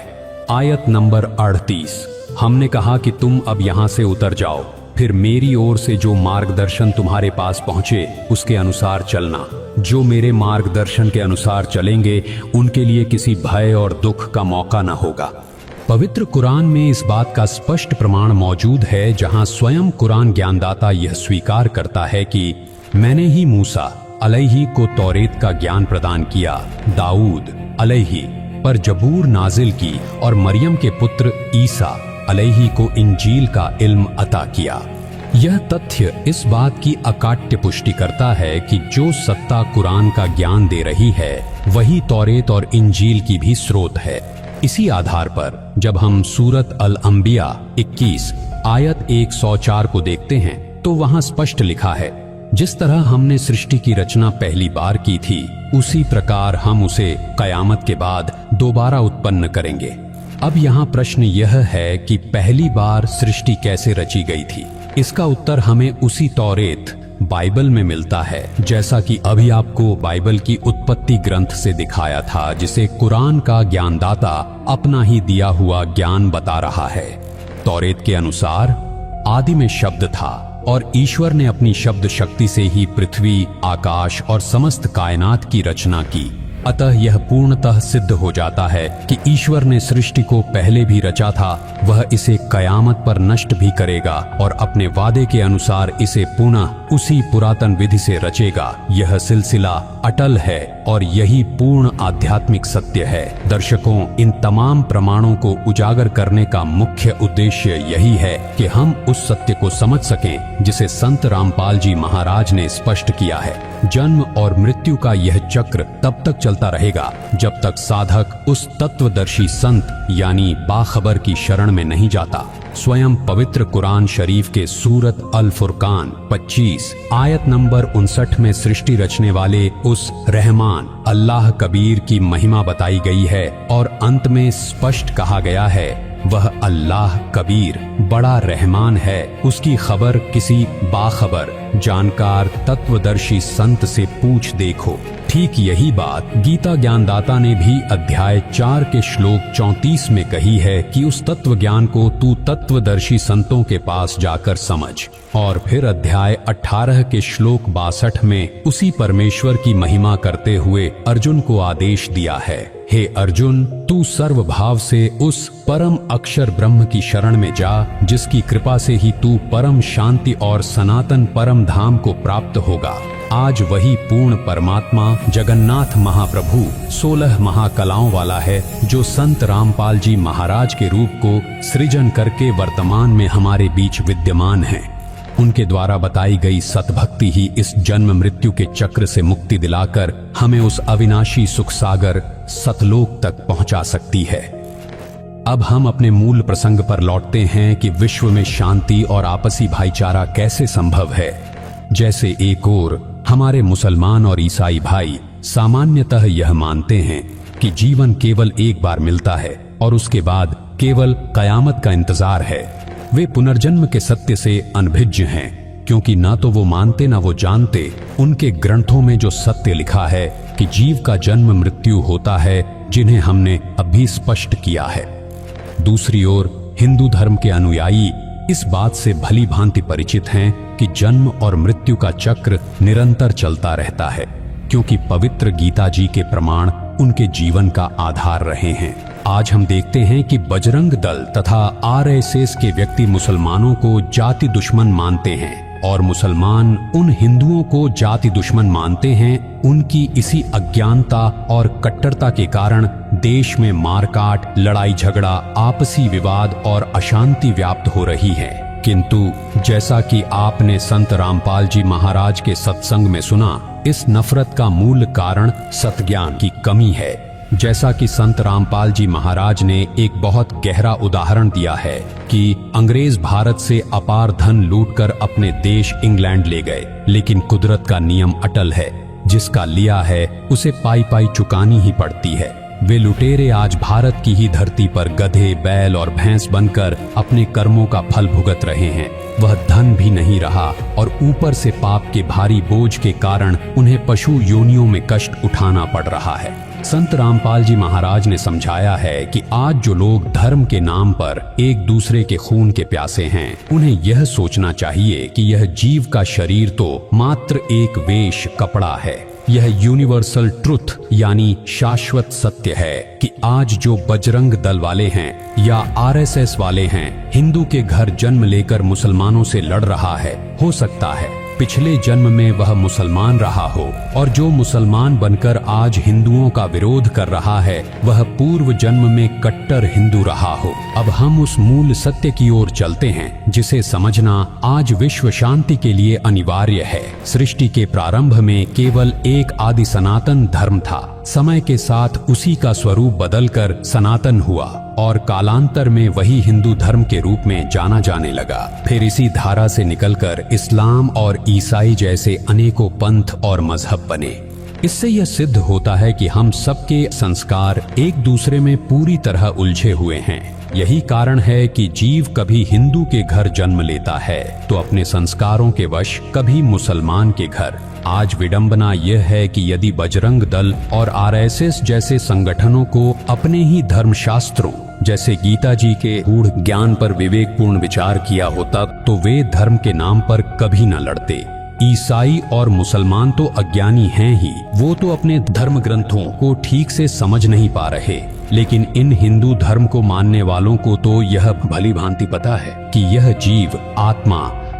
आयत नंबर 38, हमने कहा कि तुम अब यहाँ से उतर जाओ, फिर मेरी ओर से जो मार्गदर्शन तुम्हारे पास पहुंचे उसके अनुसार चलना। जो मेरे मार्गदर्शन के अनुसार चलेंगे उनके लिए किसी भय और दुख का मौका न होगा। पवित्र कुरान में इस बात का स्पष्ट प्रमाण मौजूद है, जहां स्वयं कुरान ज्ञानदाता यह स्वीकार करता है कि मैंने ही मूसा अलैहि को तौरेत का ज्ञान प्रदान किया, दाऊद अलैहि पर जबूर नाजिल की और मरियम के पुत्र ईसा अलैहि को इंजील का इल्म अता किया। यह तथ्य इस बात की अकाट्य पुष्टि करता है कि जो सत्ता कुरान का ज्ञान दे रही है वही तौरेत और इंजील की भी स्रोत है। इसी आधार पर जब हम सूरत अल अंबिया 21 आयत 104 को देखते हैं तो वहां स्पष्ट लिखा है, जिस तरह हमने सृष्टि की रचना पहली बार की थी, उसी प्रकार हम उसे कयामत के बाद दोबारा उत्पन्न करेंगे। अब यहाँ प्रश्न यह है कि पहली बार सृष्टि कैसे रची गई थी। इसका उत्तर हमें उसी तौरेत बाइबल में मिलता है, जैसा कि अभी आपको बाइबल की उत्पत्ति ग्रंथ से दिखाया था, जिसे कुरान का ज्ञानदाता अपना ही दिया हुआ ज्ञान बता रहा है। तौरेत के अनुसार आदि में शब्द था और ईश्वर ने अपनी शब्द शक्ति से ही पृथ्वी, आकाश और समस्त कायनात की रचना की। अतः यह पूर्णतः सिद्ध हो जाता है कि ईश्वर ने सृष्टि को पहले भी रचा था, वह इसे कयामत पर नष्ट भी करेगा और अपने वादे के अनुसार इसे पुनः उसी पुरातन विधि से रचेगा। यह सिलसिला अटल है और यही पूर्ण आध्यात्मिक सत्य है। दर्शकों, इन तमाम प्रमाणों को उजागर करने का मुख्य उद्देश्य यही है कि हम उस सत्य को समझ सकें जिसे संत रामपाल जी महाराज ने स्पष्ट किया है। जन्म और मृत्यु का यह चक्र तब तक चलता रहेगा जब तक साधक उस तत्वदर्शी संत यानी बाखबर की शरण में नहीं जाता। स्वयं पवित्र कुरान शरीफ के सूरत अल फुरकान 25 आयत नंबर 59 में सृष्टि रचने वाले उस रहमान अल्लाह कबीर की महिमा बताई गई है और अंत में स्पष्ट कहा गया है, वह अल्लाह कबीर बड़ा रहमान है। उसकी खबर किसी बाखबर जानकार तत्वदर्शी संत से पूछ देखो। ठीक यही बात गीता ज्ञानदाता ने भी अध्याय 4 के श्लोक 34 में कही है कि उस तत्व ज्ञान को तू तत्वदर्शी संतों के पास जाकर समझ। और फिर अध्याय 18 के श्लोक 62 में उसी परमेश्वर की महिमा करते हुए अर्जुन को आदेश दिया है, हे अर्जुन, तू सर्वभाव से उस परम अक्षर ब्रह्म की शरण में जा, जिसकी कृपा से ही तू परम शांति और सनातन परम धाम को प्राप्त होगा। आज वही पूर्ण परमात्मा जगन्नाथ महाप्रभु 16 महाकलाओं वाला है, जो संत रामपाल जी महाराज के रूप को सृजन करके वर्तमान में हमारे बीच विद्यमान है। उनके द्वारा बताई गई सतभक्ति ही इस जन्म मृत्यु के चक्र से मुक्ति दिलाकर हमें उस अविनाशी सुख सागर सतलोक तक पहुंचा सकती है। अब हम अपने मूल प्रसंग पर लौटते हैं कि विश्व में शांति और आपसी भाईचारा कैसे संभव है। जैसे एक ओर हमारे मुसलमान और ईसाई भाई सामान्यतः यह मानते हैं कि जीवन केवल एक बार मिलता है और उसके बाद केवल कयामत का इंतजार है। वे पुनर्जन्म के सत्य से अनभिज्ञ हैं, क्योंकि ना तो वो मानते ना वो जानते उनके ग्रंथों में जो सत्य लिखा है कि जीव का जन्म मृत्यु होता है, जिन्हें हमने अभी स्पष्ट किया है। दूसरी ओर हिंदू धर्म के अनुयायी इस बात से भली भांति परिचित हैं कि जन्म और मृत्यु का चक्र निरंतर चलता रहता है, क्योंकि पवित्र गीता जी के प्रमाण उनके जीवन का आधार रहे हैं। आज हम देखते हैं कि बजरंग दल तथा आरएसएस के व्यक्ति मुसलमानों को जाति दुश्मन मानते हैं और मुसलमान उन हिंदुओं को जाति दुश्मन मानते हैं। उनकी इसी अज्ञानता और कट्टरता के कारण देश में मारकाट, लड़ाई झगड़ा, आपसी विवाद और अशांति व्याप्त हो रही है। किंतु जैसा कि आपने संत रामपाल जी महाराज के सत्संग में सुना, इस नफरत का मूल कारण सतज्ञान की कमी है। जैसा कि संत रामपाल जी महाराज ने एक बहुत गहरा उदाहरण दिया है कि अंग्रेज भारत से अपार धन लूटकर अपने देश इंग्लैंड ले गए, लेकिन कुदरत का नियम अटल है, जिसका लिया है उसे पाई पाई चुकानी ही पड़ती है। वे लुटेरे आज भारत की ही धरती पर गधे, बैल और भैंस बनकर अपने कर्मों का फल भुगत रहे हैं। वह धन भी नहीं रहा और ऊपर से पाप के भारी बोझ के कारण उन्हें पशु योनियों में कष्ट उठाना पड़ रहा है। संत रामपाल जी महाराज ने समझाया है कि आज जो लोग धर्म के नाम पर एक दूसरे के खून के प्यासे हैं, उन्हें यह सोचना चाहिए कि यह जीव का शरीर तो मात्र एक वेश कपड़ा है। यह यूनिवर्सल ट्रुथ यानी शाश्वत सत्य है कि आज जो बजरंग दल वाले हैं या आरएसएस वाले हैं, हिंदू के घर जन्म लेकर मुसलमानों से लड़ रहा है, हो सकता है पिछले जन्म में वह मुसलमान रहा हो, और जो मुसलमान बनकर आज हिंदुओं का विरोध कर रहा है, वह पूर्व जन्म में कट्टर हिंदू रहा हो। अब हम उस मूल सत्य की ओर चलते हैं, जिसे समझना आज विश्व शांति के लिए अनिवार्य है। सृष्टि के प्रारंभ में केवल एक आदि सनातन धर्म था। समय के साथ उसी का स्वरूप बदलकर सनातन हुआ और कालांतर में वही हिंदू धर्म के रूप में जाना जाने लगा। फिर इसी धारा से निकलकर इस्लाम और ईसाई जैसे अनेकों पंथ और मजहब बने। इससे यह सिद्ध होता है कि हम सबके संस्कार एक दूसरे में पूरी तरह उलझे हुए हैं। यही कारण है कि जीव कभी हिंदू के घर जन्म लेता है तो अपने संस्कारों के वश कभी मुसलमान के घर। आज विडंबना यह है कि यदि बजरंग दल और आरएसएस जैसे संगठनों को अपने ही धर्मशास्त्रों जैसे गीता जी के गूढ़ ज्ञान पर विवेकपूर्ण विचार किया होता, तो वे धर्म के नाम पर कभी न लड़ते। ईसाई और मुसलमान तो अज्ञानी हैं ही, वो तो अपने धर्म ग्रंथों को ठीक से समझ नहीं पा रहे। लेकिन इन हिंदू धर्म को मानने वालों को तो यह भली भांति पता है कि यह जीव आत्मा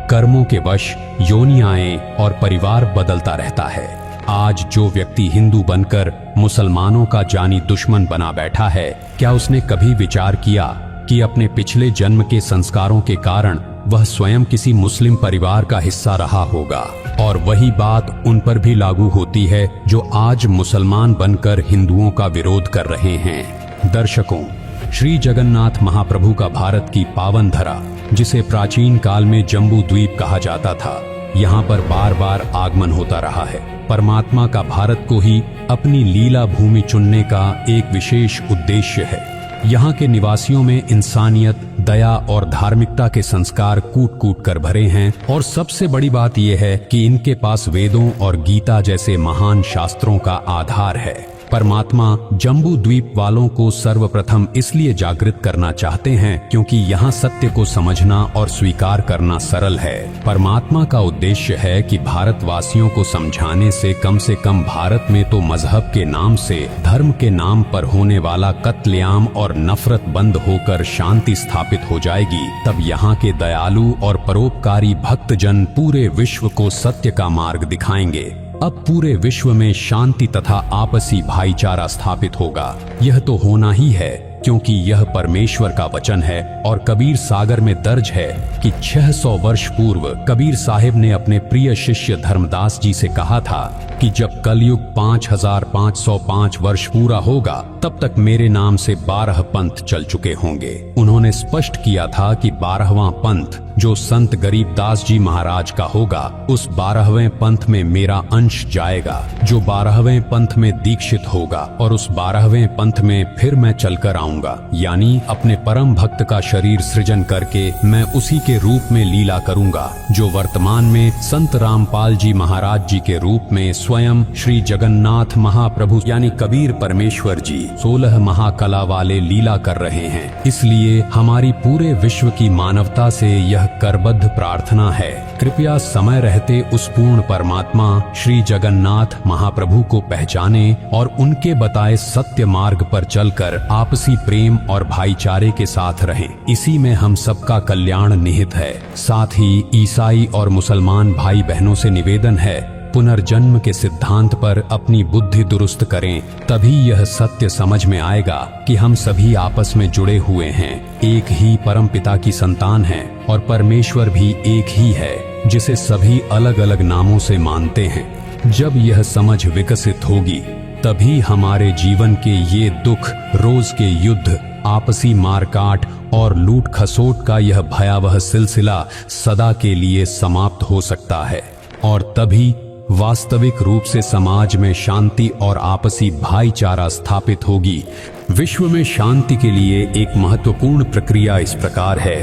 कर्मों के वश योनियाएं और परिवार बदलता रहता है। आज जो व्यक्ति हिंदू बनकर मुसलमानों का जानी दुश्मन बना बैठा है, क्या उसने कभी विचार किया कि अपने पिछले जन्म के संस्कारों के कारण वह स्वयं किसी मुस्लिम परिवार का हिस्सा रहा होगा? और वही बात उन पर भी लागू होती है जो आज मुसलमान बनकर हिंदुओं का विरोध कर रहे हैं। दर्शकों, श्री जगन्नाथ महाप्रभु का भारत की पावन धरा, जिसे प्राचीन काल में जम्बू द्वीप कहा जाता था, यहाँ पर बार बार आगमन होता रहा है। परमात्मा का भारत को ही अपनी लीला भूमि चुनने का एक विशेष उद्देश्य है। यहाँ के निवासियों में इंसानियत, दया और धार्मिकता के संस्कार कूट कूट कर भरे हैं। और सबसे बड़ी बात यह है कि इनके पास वेदों और गीता जैसे महान शास्त्रों का आधार है। परमात्मा जम्बू द्वीप वालों को सर्वप्रथम इसलिए जागृत करना चाहते हैं क्योंकि यहाँ सत्य को समझना और स्वीकार करना सरल है। परमात्मा का उद्देश्य है कि भारतवासियों को समझाने से कम भारत में तो मजहब के नाम से, धर्म के नाम पर होने वाला कत्लेआम और नफरत बंद होकर शांति स्थापित हो जाएगी। तब यहाँ के दयालु और परोपकारी भक्तजन पूरे विश्व को सत्य का मार्ग दिखाएंगे। अब पूरे विश्व में शांति तथा आपसी भाईचारा स्थापित होगा। यह तो होना ही है क्योंकि यह परमेश्वर का वचन है। और कबीर सागर में दर्ज है कि 600 वर्ष पूर्व कबीर साहिब ने अपने प्रिय शिष्य धर्मदास जी से कहा था कि जब कलयुग 5505 वर्ष पूरा होगा तब तक मेरे नाम से 12 पंथ चल चुके होंगे। उन्होंने स्पष्ट किया था कि 12वां पंथ जो संत गरीबदास जी महाराज का होगा, उस 12वें पंथ में मेरा अंश जाएगा, जो 12वें पंथ में दीक्षित होगा और उस 12वें पंथ में फिर मैं चलकर आऊंगा। यानी अपने परम भक्त का शरीर सृजन करके मैं उसी के रूप में लीला करूंगा, जो वर्तमान में संत रामपाल जी महाराज जी के रूप में स्वयं श्री जगन्नाथ महाप्रभु यानी कबीर परमेश्वर जी 16 महाकला वाले लीला कर रहे हैं। इसलिए हमारी पूरे विश्व की मानवता से यह करबद्ध प्रार्थना है, कृपया समय रहते उस पूर्ण परमात्मा श्री जगन्नाथ महाप्रभु को पहचाने और उनके बताए सत्य मार्ग पर चलकर आपसी प्रेम और भाईचारे के साथ रहें। इसी में हम सबका कल्याण निहित है। साथ ही ईसाई और मुसलमान भाई बहनों से निवेदन है, पुनर्जन्म के सिद्धांत पर अपनी बुद्धि दुरुस्त करें, तभी यह सत्य समझ में आएगा कि हम सभी आपस में जुड़े हुए हैं, एक ही परम पिता की संतान हैं और परमेश्वर भी एक ही है जिसे सभी अलग अलग नामों से मानते हैं। जब यह समझ विकसित होगी तभी हमारे जीवन के ये दुख, रोज के युद्ध, आपसी मारकाट और लूट खसोट का यह भयावह सिलसिला सदा के लिए समाप्त हो सकता है और तभी वास्तविक रूप से समाज में शांति और आपसी भाईचारा स्थापित होगी। विश्व में शांति के लिए एक महत्वपूर्ण प्रक्रिया इस प्रकार है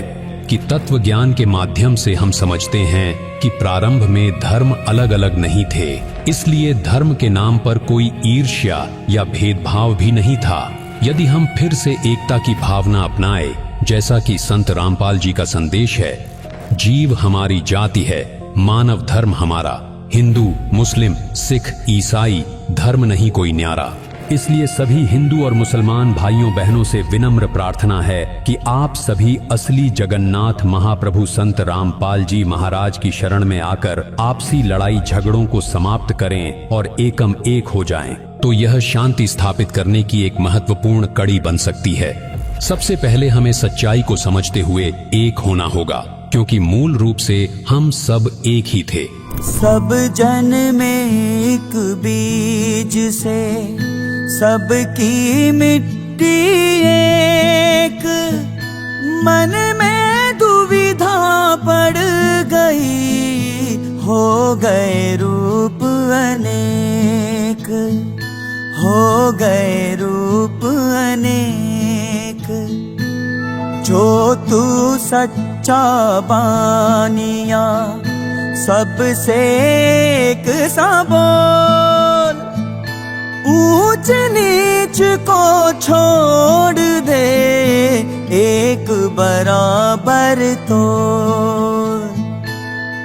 कि तत्व ज्ञान के माध्यम से हम समझते हैं कि प्रारंभ में धर्म अलग अलग नहीं थे, इसलिए धर्म के नाम पर कोई ईर्ष्या या भेदभाव भी नहीं था। यदि हम फिर से एकता की भावना अपनाए, जैसा कि संत रामपाल जी का संदेश है, जीव हमारी जाति है, मानव धर्म हमारा, हिंदू, मुस्लिम, सिख, ईसाई धर्म नहीं कोई न्यारा। इसलिए सभी हिंदू और मुसलमान भाइयों बहनों से विनम्र प्रार्थना है कि आप सभी असली जगन्नाथ महाप्रभु संत रामपाल जी महाराज की शरण में आकर आपसी लड़ाई झगड़ों को समाप्त करें और एकम एक हो जाएं, तो यह शांति स्थापित करने की एक महत्वपूर्ण कड़ी बन सकती है। सबसे पहले हमें सच्चाई को समझते हुए एक होना होगा, क्योंकि मूल रूप से हम सब एक ही थे। सब जन में एक बीज से सबकी मिट्टी एक, मन में दुविधा पड़ गई, हो गए रूप अनेक, हो गए रूप अनेक। जो तू सच्चा बानिया सबसे एक सा बोल, ऊंच नीच को छोड़ दे, एक बराबर तो,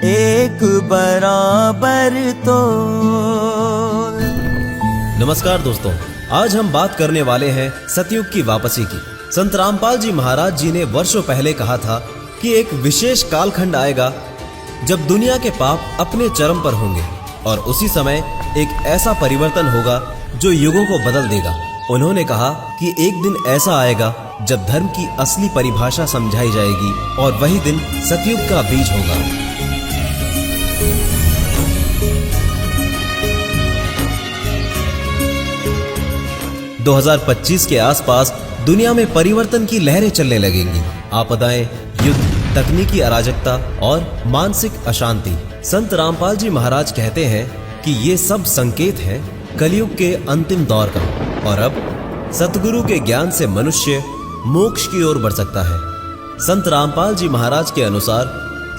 एक एक बराबर तोल। नमस्कार दोस्तों, आज हम बात करने वाले हैं सतयुग की वापसी की। संत रामपाल जी महाराज जी ने वर्षों पहले कहा था कि एक विशेष कालखंड आएगा जब दुनिया के पाप अपने चरम पर होंगे और उसी समय एक ऐसा परिवर्तन होगा जो युगों को बदल देगा। उन्होंने कहा कि एक दिन ऐसा आएगा जब धर्म की असली परिभाषा समझाई जाएगी और वही दिन सतयुग का बीज होगा। – 2025 के आसपास दुनिया में परिवर्तन की लहरें चलने लगेंगी। आपदाएं, युद्ध, तकनीकी अराजकता और मानसिक अशांति। संत रामपाल जी महाराज कहते हैं कि ये सब संकेत है कलयुग के अंतिम दौर का और अब सतगुरु के ज्ञान से मनुष्य मोक्ष की ओर बढ़ सकता है। संत रामपाल जी महाराज के अनुसार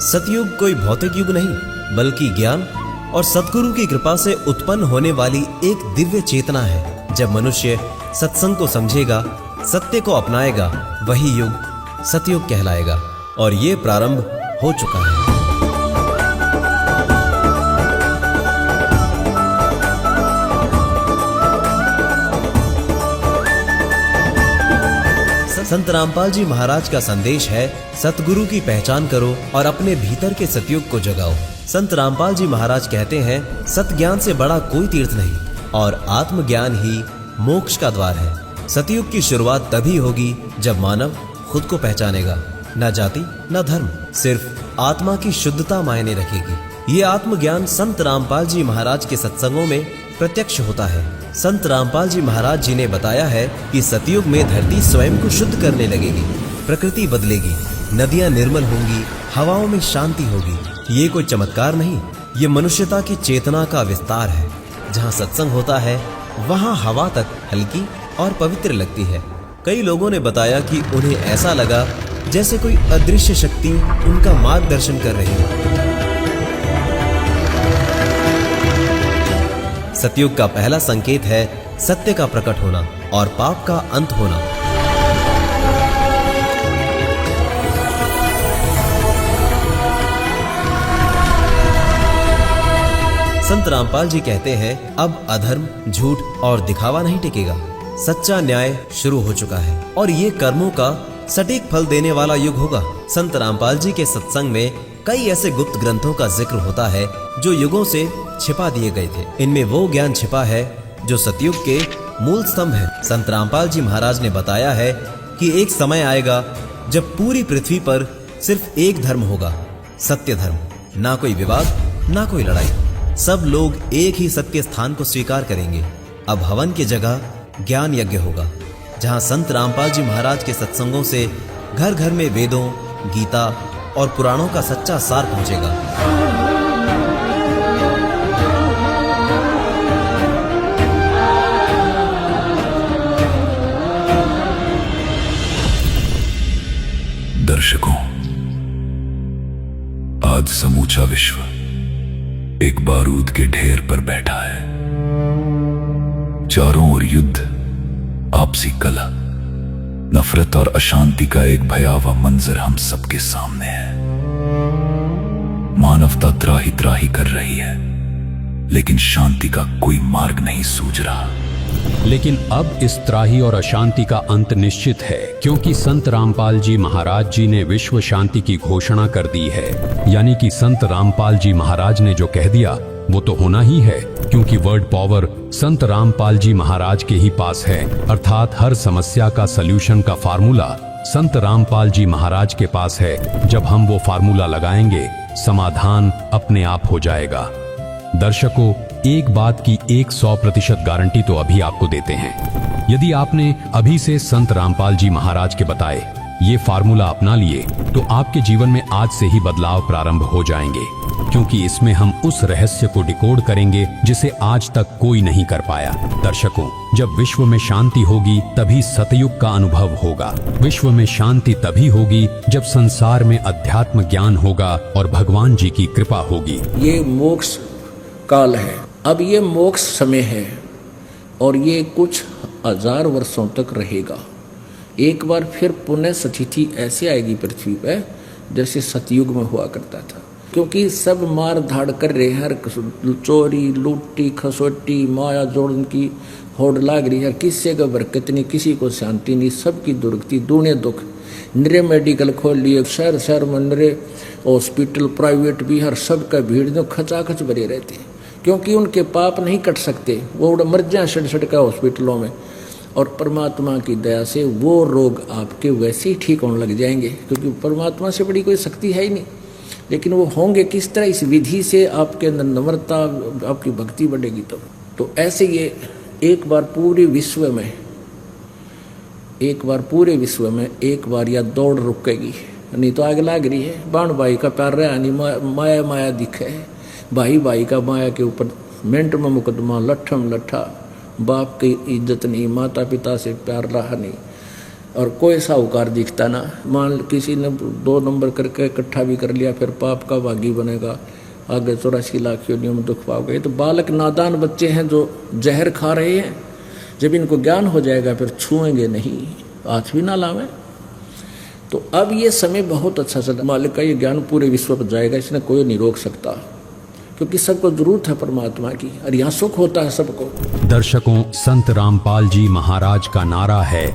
सतयुग कोई भौतिक युग नहीं बल्कि ज्ञान और सतगुरु की कृपा से उत्पन्न होने वाली एक दिव्य चेतना है। जब मनुष्य सत्संग को समझेगा, सत्य को अपनाएगा, वही युग सतयुग कहलाएगा और ये प्रारंभ हो चुका है। संत रामपाल जी महाराज का संदेश है सतगुरु की पहचान करो और अपने भीतर के सतयुग को जगाओ। संत रामपाल जी महाराज कहते हैं सत ज्ञान से बड़ा कोई तीर्थ नहीं और आत्मज्ञान ही मोक्ष का द्वार है। सतयुग की शुरुआत तभी होगी जब मानव खुद को पहचानेगा। न जाति न धर्म, सिर्फ आत्मा की शुद्धता मायने रखेगी। ये आत्मज्ञान संत रामपाल जी महाराज के सत्संगों में प्रत्यक्ष होता है। संत रामपाल जी महाराज जी ने बताया है कि सतयुग में धरती स्वयं को शुद्ध करने लगेगी, प्रकृति बदलेगी, नदियां निर्मल होंगी, हवाओं में शांति होगी। ये कोई चमत्कार नहीं, ये मनुष्यता की चेतना का विस्तार है। जहाँ सत्संग होता है वहाँ हवा तक हल्की और पवित्र लगती है। कई लोगों ने बताया कि उन्हें ऐसा लगा जैसे कोई अदृश्य शक्ति उनका मार्गदर्शन कर रही है। सतयुग का पहला संकेत है सत्य का प्रकट होना और पाप का अंत होना। संत रामपाल जी कहते हैं अब अधर्म, झूठ और दिखावा नहीं टिकेगा। सच्चा न्याय शुरू हो चुका है और ये कर्मों का सटीक फल देने वाला युग होगा। संत रामपाल जी के सत्संग में कई ऐसे गुप्त ग्रंथों का जिक्र होता है जो युगों से छिपा दिए गए थे। इनमें वो ज्ञान छिपा है जो सतयुग के मूल स्तंभ है। संत रामपाल जी महाराज ने बताया है कि एक समय आएगा जब पूरी पृथ्वी पर सिर्फ एक धर्म होगा, सत्य धर्म। ना कोई विवाद, ना कोई लड़ाई, सब लोग एक ही सत्य स्थान को स्वीकार करेंगे। अब हवन की जगह ज्ञान यज्ञ होगा, जहाँ संत रामपाल जी महाराज के सत्संगों से घर घर में वेदों, गीता और पुराणों का सच्चा सार पहुंचेगा। दर्शकों, आज समूचा विश्व एक बारूद के ढेर पर बैठा है। चारों ओर युद्ध, आपसी कलह, नफरत और अशांति का एक भयावह मंजर हम सबके सामने है। मानवता त्राही त्राही कर रही है, लेकिन शांति का कोई मार्ग नहीं सूझ रहा। लेकिन अब इस त्राही और अशांति का अंत निश्चित है, क्योंकि संत रामपाल जी महाराज जी ने विश्व शांति की घोषणा कर दी है। यानी कि संत रामपाल जी महाराज ने जो कह दिया वो तो होना ही है, क्योंकि वर्ड पावर संत रामपाल जी महाराज के ही पास है। अर्थात हर समस्या का सल्यूशन का फार्मूला संत रामपाल जी महाराज के पास है। जब हम वो फार्मूला लगाएंगे, समाधान अपने आप हो जाएगा। दर्शकों, एक बात की 100% गारंटी तो अभी आपको देते हैं। यदि आपने अभी से संत रामपाल जी महाराज के बताए ये फार्मूला अपना लिए, तो आपके जीवन में आज से ही बदलाव प्रारंभ हो जाएंगे, क्योंकि इसमें हम उस रहस्य को डिकोड करेंगे जिसे आज तक कोई नहीं कर पाया। दर्शकों, जब विश्व में शांति होगी तभी सतयुग का अनुभव होगा। विश्व में शांति तभी होगी जब संसार में अध्यात्म ज्ञान होगा और भगवान जी की कृपा होगी। ये मोक्ष काल है। अब ये मोक्ष समय है और ये कुछ हजार वर्षों तक रहेगा। एक बार फिर पुनः स्थिति ऐसे आएगी पृथ्वी पर जैसे सतयुग में हुआ करता था। क्योंकि सब मार धाड़ कर रहे हैं, चोरी लूटी खसोटी माया जोड़न की होड़ लाग रही है। किसी का बरकत नहीं, किसी को शांति नहीं, सबकी दुर्गति दूने दुख। नरे मेडिकल खोल लिए, शहर शहर में नरे हॉस्पिटल प्राइवेट भी, हर सब का भीड़ जो खचाखच भरे रहती है, क्योंकि उनके पाप नहीं कट सकते, वो मर जाए सड़ का हॉस्पिटलों में। और परमात्मा की दया से वो रोग आपके वैसे ही ठीक होने लग जाएंगे, क्योंकि परमात्मा से बड़ी कोई शक्ति है ही नहीं। लेकिन वो होंगे किस तरह? इस विधि से आपके अंदर नम्रता, आपकी भक्ति बढ़ेगी। तो ऐसे ये एक बार पूरे विश्व में एक बार या दौड़ रुकेगी, नहीं तो आग लाग रही है। बाण भाई का प्यार रहा नहीं, माया माया दिखे है, भाई भाई का माया के ऊपर मिनट में मुकदमा, लट्ठम लट्ठा, बाप की इज्जत नहीं, माता पिता से प्यार रहा नहीं, और कोई साहूकार दिखता ना। मान किसी ने 2 नंबर करके इकट्ठा भी कर लिया, फिर पाप का भागी बनेगा, आगे 84 लाख योनियों में दुख पाओगे। तो बालक नादान बच्चे हैं जो जहर खा रहे हैं, जब इनको ज्ञान हो जाएगा फिर छुएंगे नहीं, हाथ भी ना लावें। तो अब ये समय बहुत अच्छा चला, मालिक का ये ज्ञान पूरे विश्व पर जाएगा, इसने कोई नहीं रोक सकता, क्योंकि सबको जरूरत है परमात्मा की, और यहाँ सुख होता है सबको। दर्शकों, संत रामपाल जी महाराज का नारा है,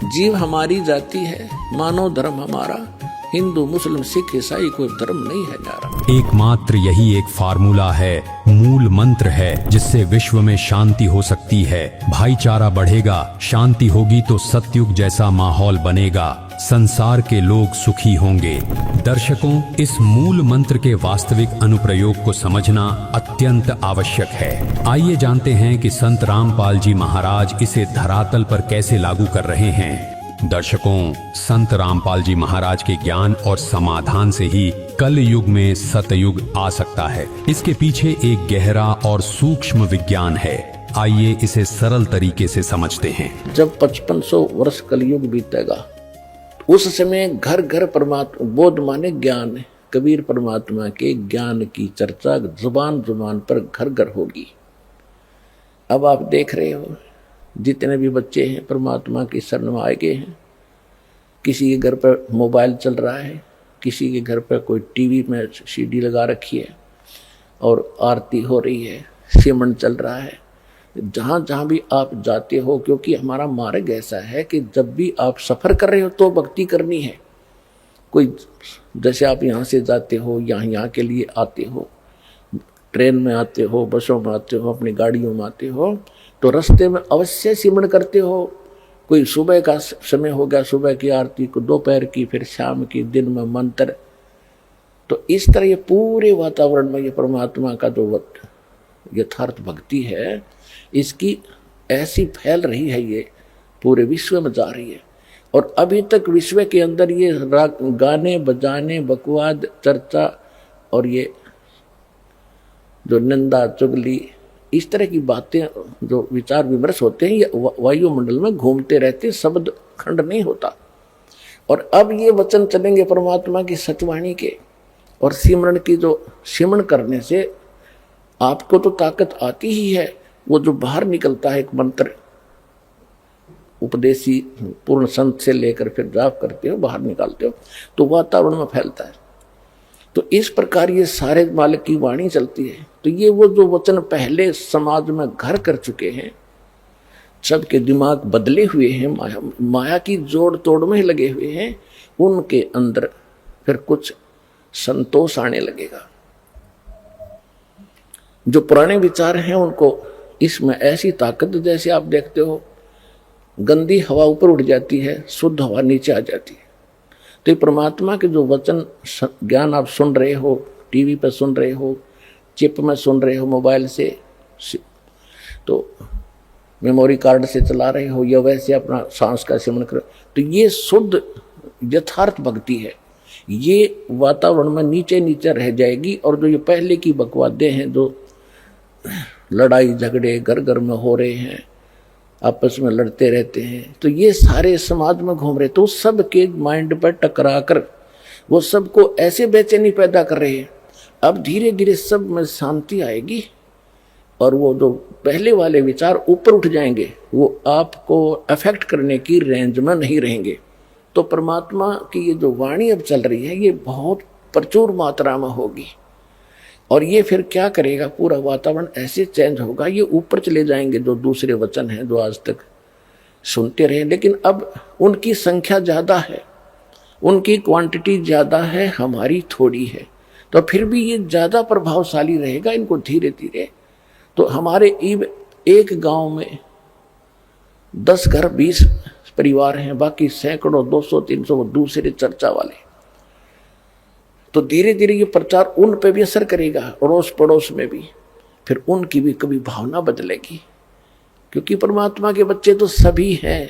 जीव हमारी जाति है, मानव धर्म हमारा, हिंदू मुस्लिम सिख ईसाई कोई धर्म नहीं है न्यारा। एकमात्र यही एक फार्मूला है, मूल मंत्र है, जिससे विश्व में शांति हो सकती है, भाईचारा बढ़ेगा, शांति होगी तो सतयुग जैसा माहौल बनेगा, संसार के लोग सुखी होंगे। दर्शकों, इस मूल मंत्र के वास्तविक अनुप्रयोग को समझना अत्यंत आवश्यक है। आइए जानते हैं कि संत रामपाल जी महाराज इसे धरातल पर कैसे लागू कर रहे हैं। दर्शकों, संत रामपाल जी महाराज के ज्ञान और समाधान से ही कल युग में सतयुग आ सकता है। इसके पीछे एक गहरा और सूक्ष्म विज्ञान है। आइए इसे सरल तरीके से समझते हैं। जब 5500 वर्ष कलयुग बीतेगा, उस समय घर घर परमात्मा, बोध माने ज्ञान, कबीर परमात्मा के ज्ञान की चर्चा जुबान जुबान पर घर घर होगी। अब आप देख रहे हो जितने भी बच्चे हैं परमात्मा की शरण में आए गए हैं। किसी के घर पर मोबाइल चल रहा है, किसी के घर पर कोई टीवी में सीडी लगा रखी है और आरती हो रही है, सिमरन चल रहा है। जहाँ जहाँ भी आप जाते हो, क्योंकि हमारा मार्ग ऐसा है कि जब भी आप सफ़र कर रहे हो तो भक्ति करनी है। कोई जैसे आप यहाँ से जाते हो, यहाँ के लिए आते हो, ट्रेन में आते हो, बसों में आते हो, अपनी गाड़ियों में आते हो, तो रास्ते में अवश्य सिमरन करते हो। कोई सुबह का समय हो गया, सुबह की आरती को, दोपहर की, फिर शाम की, दिन में मंत्र। तो इस तरह ये पूरे वातावरण में ये परमात्मा का जो यथार्थ भक्ति है, इसकी ऐसी फैल रही है, ये पूरे विश्व में जा रही है। और अभी तक विश्व के अंदर ये गाने बजाने, बकवाद, चर्चा और ये जो निंदा चुगली, इस तरह की बातें, जो विचार विमर्श होते हैं, ये वायुमंडल में घूमते रहते, शब्द खंड नहीं होता। और अब ये वचन चलेंगे परमात्मा की सचवाणी के, और सिमरन की, जो सिमरन करने से आपको तो ताकत आती ही है। वो जो बाहर निकलता है एक मंत्र, उपदेशी पूर्ण संत से लेकर फिर जाप करते हो, बाहर निकालते हो, तो वातावरण में फैलता है। तो इस प्रकार ये सारे मालिक की वाणी चलती है। तो ये वो जो वचन पहले समाज में घर कर चुके हैं, सबके दिमाग बदले हुए हैं, माया की जोड़ तोड़ में लगे हुए हैं, उनके अंदर फिर कुछ संतोष आने लगेगा। जो पुराने विचार हैं उनको इसमें ऐसी ताकत, जैसे आप देखते हो गंदी हवा ऊपर उठ जाती है, शुद्ध हवा नीचे आ जाती है। तो परमात्मा के जो वचन ज्ञान आप सुन रहे हो, टीवी पर सुन रहे हो, चिप में सुन रहे हो, मोबाइल से, तो मेमोरी कार्ड से चला रहे हो, या वैसे अपना सांस का सेवन करो, तो ये शुद्ध यथार्थ भक्ति है। ये वातावरण में नीचे नीचे रह जाएगी। और जो ये पहले की बकवादें हैं, जो लड़ाई झगड़े घर घर में हो रहे हैं, आपस में लड़ते रहते हैं, तो ये सारे समाज में घूम रहे, तो सबके माइंड पर टकरा कर वो सबको ऐसे बेचैनी पैदा कर रहे हैं। अब धीरे धीरे सब में शांति आएगी, और वो जो पहले वाले विचार ऊपर उठ जाएंगे, वो आपको अफेक्ट करने की रेंज में नहीं रहेंगे। तो परमात्मा की ये जो वाणी अब चल रही है, ये बहुत प्रचुर मात्रा में होगी। और ये फिर क्या करेगा, पूरा वातावरण ऐसे चेंज होगा, ये ऊपर चले जाएंगे जो दूसरे वचन हैं जो आज तक सुनते रहे। लेकिन अब उनकी संख्या ज़्यादा है, उनकी क्वांटिटी ज़्यादा है, हमारी थोड़ी है, तो फिर भी ये ज़्यादा प्रभावशाली रहेगा। इनको धीरे धीरे तो हमारे एक गांव में 10 घर 20 परिवार हैं, बाकी सैकड़ों 200-300 वो दूसरे चर्चा वाले। तो धीरे धीरे ये प्रचार उन पे भी असर करेगा, अड़ोस पड़ोस में भी, फिर उनकी भी कभी भावना बदलेगी। क्योंकि परमात्मा के बच्चे तो सभी हैं,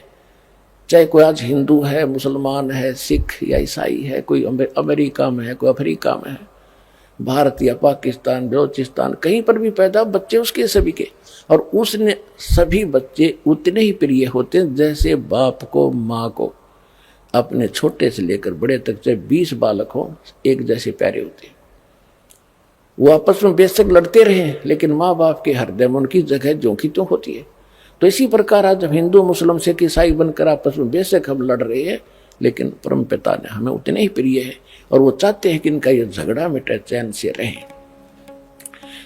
चाहे कोई आज हिंदू है, मुसलमान है, सिख या ईसाई है, कोई अमेरिका में है, कोई अफ्रीका में है, भारत या पाकिस्तान, बलोचिस्तान, कहीं पर भी पैदा बच्चे उसके सभी के। और उसने सभी बच्चे उतने ही प्रिय होते हैं जैसे बाप को माँ को अपने छोटे से लेकर बड़े तक, चाहे 20 बालक हो, एक जैसे प्यारे होते हैं। वो आपस में बेशक लड़ते रहे, लेकिन माँ बाप के हृदय में उनकी जगह ज्यों की त्यों होती है। तो इसी प्रकार आज जब हिंदू मुस्लिम सिख ईसाई बनकर आपस में बेशक हम लड़ रहे हैं, लेकिन परम पिता ने हमें उतने ही प्रिय है और वो चाहते हैं कि इनका ये झगड़ा मिटे, चैन से रहें।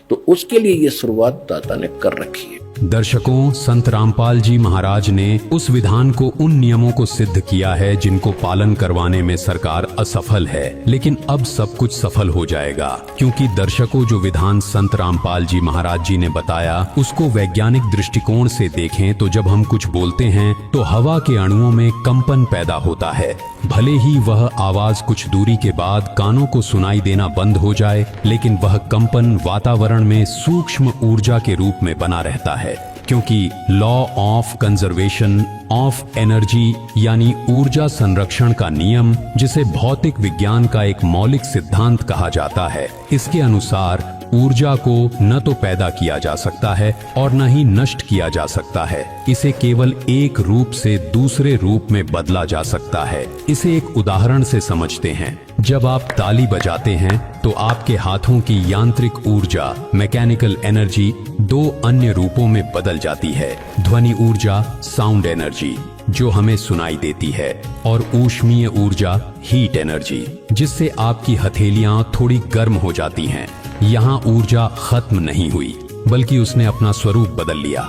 तो उसके लिए ये शुरुआत दाता ने कर रखी है। दर्शकों, संत रामपाल जी महाराज ने उस विधान को, उन नियमों को सिद्ध किया है जिनको पालन करवाने में सरकार असफल है, लेकिन अब सब कुछ सफल हो जाएगा। क्योंकि दर्शकों, जो विधान संत रामपाल जी महाराज जी ने बताया उसको वैज्ञानिक दृष्टिकोण से देखें तो जब हम कुछ बोलते हैं तो हवा के अणुओं में कंपन पैदा होता है। भले ही वह आवाज कुछ दूरी के बाद कानों को सुनाई देना बंद हो जाए, लेकिन वह कंपन वातावरण में सूक्ष्म ऊर्जा के रूप में बना रहता है। क्योंकि law of conservation of energy यानी ऊर्जा संरक्षण का नियम, जिसे भौतिक विज्ञान का एक मौलिक सिद्धांत कहा जाता है, इसके अनुसार ऊर्जा को न तो पैदा किया जा सकता है और न ही नष्ट किया जा सकता है। इसे केवल एक रूप से दूसरे रूप में बदला जा सकता है। इसे एक उदाहरण से समझते हैं। जब आप ताली बजाते हैं तो आपके हाथों की यांत्रिक ऊर्जा, मैकेनिकल एनर्जी, 2 अन्य रूपों में बदल जाती है। ध्वनि ऊर्जा, साउंड एनर्जी, जो हमें सुनाई देती है, और ऊष्मीय ऊर्जा, हीट एनर्जी, जिससे आपकी हथेलियां थोड़ी गर्म हो जाती हैं। यहाँ ऊर्जा खत्म नहीं हुई, बल्कि उसने अपना स्वरूप बदल लिया।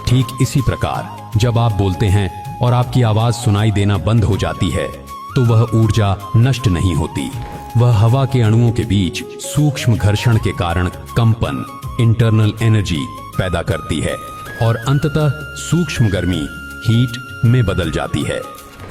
ठीक इसी प्रकार जब आप बोलते हैं और आपकी आवाज सुनाई देना बंद हो जाती है, तो वह ऊर्जा नष्ट नहीं होती। वह हवा के अणुओं के बीच सूक्ष्म घर्षण के कारण कंपन, इंटरनल एनर्जी पैदा करती है और अंततः सूक्ष्म गर्मी, हीट में बदल जाती है।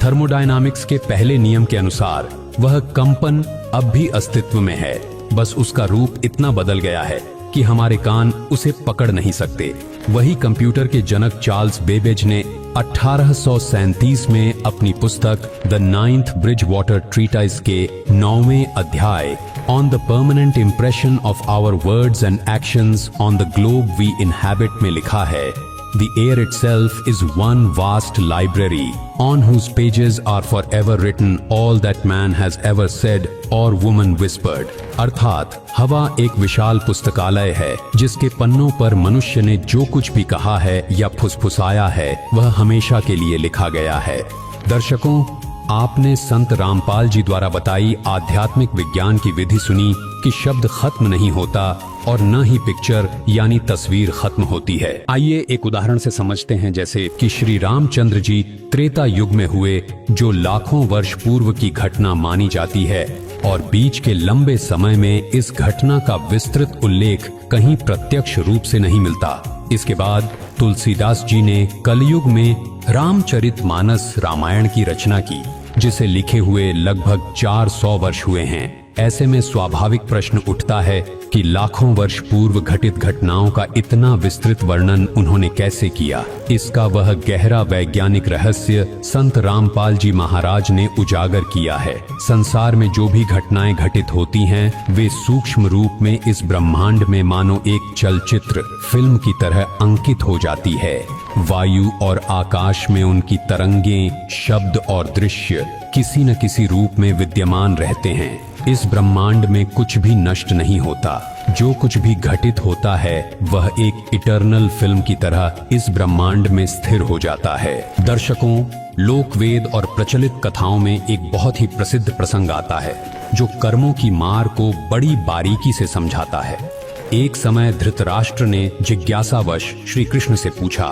थर्मोडायनामिक्स के पहले नियम के अनुसार वह कंपन अब भी अस्तित्व में है, बस उसका रूप इतना बदल गया है कि हमारे कान उसे पकड़ नहीं सकते। वही कंप्यूटर के जनक चार्ल्स बेबेज ने 1837 में अपनी पुस्तक द 9th ब्रिजवाटर ट्रीटाइज के 9वें अध्याय on the permanent impression of our words and actions on the globe we inhabit में लिखा है, The air itself is one vast library on whose pages are forever written all that man has ever said or woman whispered. अर्थात हवा एक विशाल पुस्तकालय है जिसके पन्नों पर मनुष्य ने जो कुछ भी कहा है या फुसफुसाया है वह हमेशा के लिए लिखा गया है। दर्शकों, आपने संत रामपाल जी द्वारा बताई आध्यात्मिक विज्ञान की विधि सुनी कि शब्द खत्म नहीं होता और न ही पिक्चर यानी तस्वीर खत्म होती है। आइए एक उदाहरण से समझते हैं, जैसे कि श्री रामचंद्र जी त्रेता युग में हुए, जो लाखों वर्ष पूर्व की घटना मानी जाती है और बीच के लंबे समय में इस घटना का विस्तृत उल्लेख कहीं प्रत्यक्ष रूप से नहीं मिलता। इसके बाद तुलसीदास जी ने कलयुग में रामचरितमानस रामायण की रचना की, जिसे लिखे हुए लगभग 400 वर्ष हुए हैं। ऐसे में स्वाभाविक प्रश्न उठता है कि लाखों वर्ष पूर्व घटित घटनाओं का इतना विस्तृत वर्णन उन्होंने कैसे किया। इसका वह गहरा वैज्ञानिक रहस्य संत रामपाल जी महाराज ने उजागर किया है। संसार में जो भी घटनाएं घटित होती हैं, वे सूक्ष्म रूप में इस ब्रह्मांड में मानो एक चलचित्र फिल्म की तरह अंकित हो जाती है। वायु और आकाश में उनकी तरंगें, शब्द और दृश्य किसी न किसी रूप में विद्यमान रहते हैं। इस ब्रह्मांड में कुछ भी नष्ट नहीं होता। जो कुछ भी घटित होता है वह एक इटर्नल फिल्म की तरह इस ब्रह्मांड में स्थिर हो जाता है। दर्शकों, लोकवेद और प्रचलित कथाओं में एक बहुत ही प्रसिद्ध प्रसंग आता है जो कर्मों की मार को बड़ी बारीकी से समझाता है। एक समय धृतराष्ट्र ने जिज्ञासावश श्री कृष्ण से पूछा,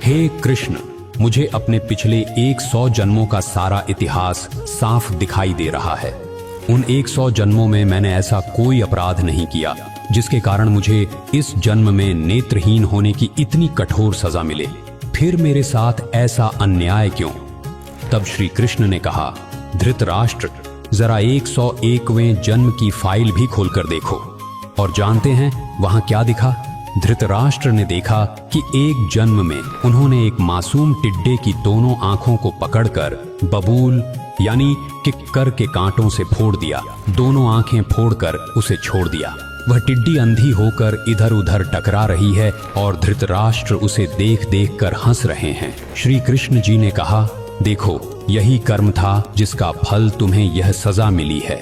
हे कृष्ण, मुझे अपने पिछले 100 जन्मों का सारा इतिहास साफ दिखाई दे रहा है। उन 100 जन्मों में मैंने ऐसा कोई अपराध नहीं किया जिसके कारण मुझे इस जन्म में नेत्रहीन होने की इतनी कठोर सजा मिले। फिर मेरे साथ ऐसा अन्याय क्यों? तब श्री कृष्ण ने कहा, धृतराष्ट्र, जरा 101वें जन्म की फाइल भी खोलकर देखो। और जानते हैं वहां क्या दिखा? धृतराष्ट्र ने देखा कि एक जन्म में उन्होंने एक मासूम टिड्डे की दोनों आंखों को पकड़कर बबूल यानी किक्कर के कांटों से फोड़ दिया, दोनों आंखें फोड़कर उसे छोड़ दिया। वह टिड्डी अंधी होकर इधर उधर टकरा रही है और धृतराष्ट्र उसे देख देख कर हंस रहे हैं। श्री कृष्ण जी ने कहा, देखो, यही कर्म था जिसका फल तुम्हें यह सजा मिली है।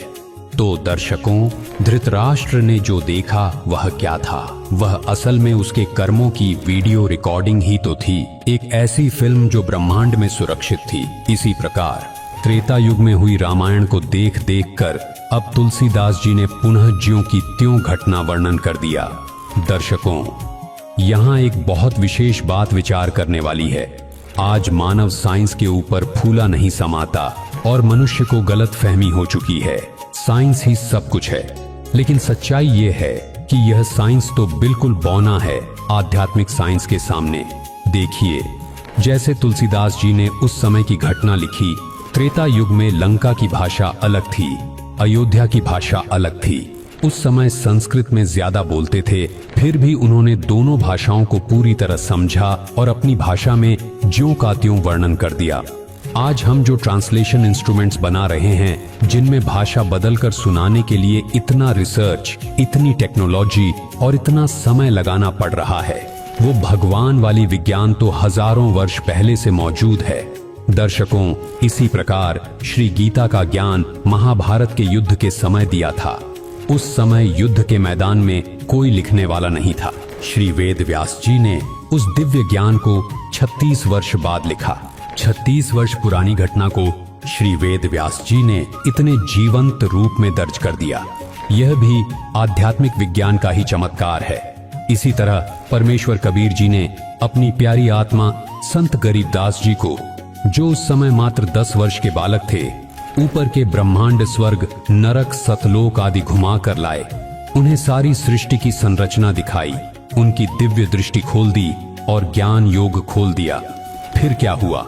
तो दर्शकों, धृतराष्ट्र ने जो देखा वह क्या था? वह असल में उसके कर्मों की वीडियो रिकॉर्डिंग ही तो थी, एक ऐसी फिल्म जो ब्रह्मांड में सुरक्षित थी। इसी प्रकार त्रेता युग में हुई रामायण को देख देख कर अब तुलसीदास जी ने पुनः ज्यों की त्यों घटना वर्णन कर दिया। दर्शकों, यहाँ एक बहुत विशेष बात विचार करने वाली है। आज मानव साइंस के ऊपर फूला नहीं समाता और मनुष्य को गलत फहमी हो चुकी है। साइंस ही सब कुछ है, लेकिन सच्चाई ये है कि यह साइंस तो बिल्कुल बौना है आध्यात्मिक साइंस के सामने। देखिए, जैसे तुलसीदास जी ने उस समय की घटना लिखी, त्रेता युग में लंका की भाषा अलग थी, अयोध्या की भाषा अलग थी। उस समय संस्कृत में ज्यादा बोलते थे, फिर भी उन्होंने दोनों भाषाओं को पूरी तरह समझा और अपनी भाषा में ज्यों का त्यों वर्णन कर दिया। आज हम जो ट्रांसलेशन इंस्ट्रूमेंट्स बना रहे हैं, जिनमें भाषा बदलकर सुनाने के लिए इतना रिसर्च, इतनी टेक्नोलॉजी और इतना समय लगाना पड़ रहा है, वो भगवान वाली विज्ञान तो हजारों वर्ष पहले से मौजूद है। दर्शकों, इसी प्रकार श्री गीता का ज्ञान महाभारत के युद्ध के समय दिया था। उस समय युद्ध के मैदान में कोई लिखने वाला नहीं था। श्री वेद व्यास जी ने उस दिव्य ज्ञान को 36 वर्ष बाद लिखा। 36 वर्ष पुरानी घटना को श्री वेद व्यास जी ने इतने जीवंत रूप में दर्ज कर दिया। यह भी आध्यात्मिक विज्ञान का ही चमत्कार है। इसी तरह परमेश्वर कबीर जी ने अपनी प्यारी आत्मा संत गरीबदास जी को, जो उस समय मात्र 10 वर्ष के बालक थे, ऊपर के ब्रह्मांड, स्वर्ग, नरक, सतलोक आदि घुमा कर लाए। उन्हें सारी सृष्टि की संरचना दिखाई, उनकी दिव्य दृष्टि खोल दी और ज्ञान योग खोल दिया। फिर क्या हुआ?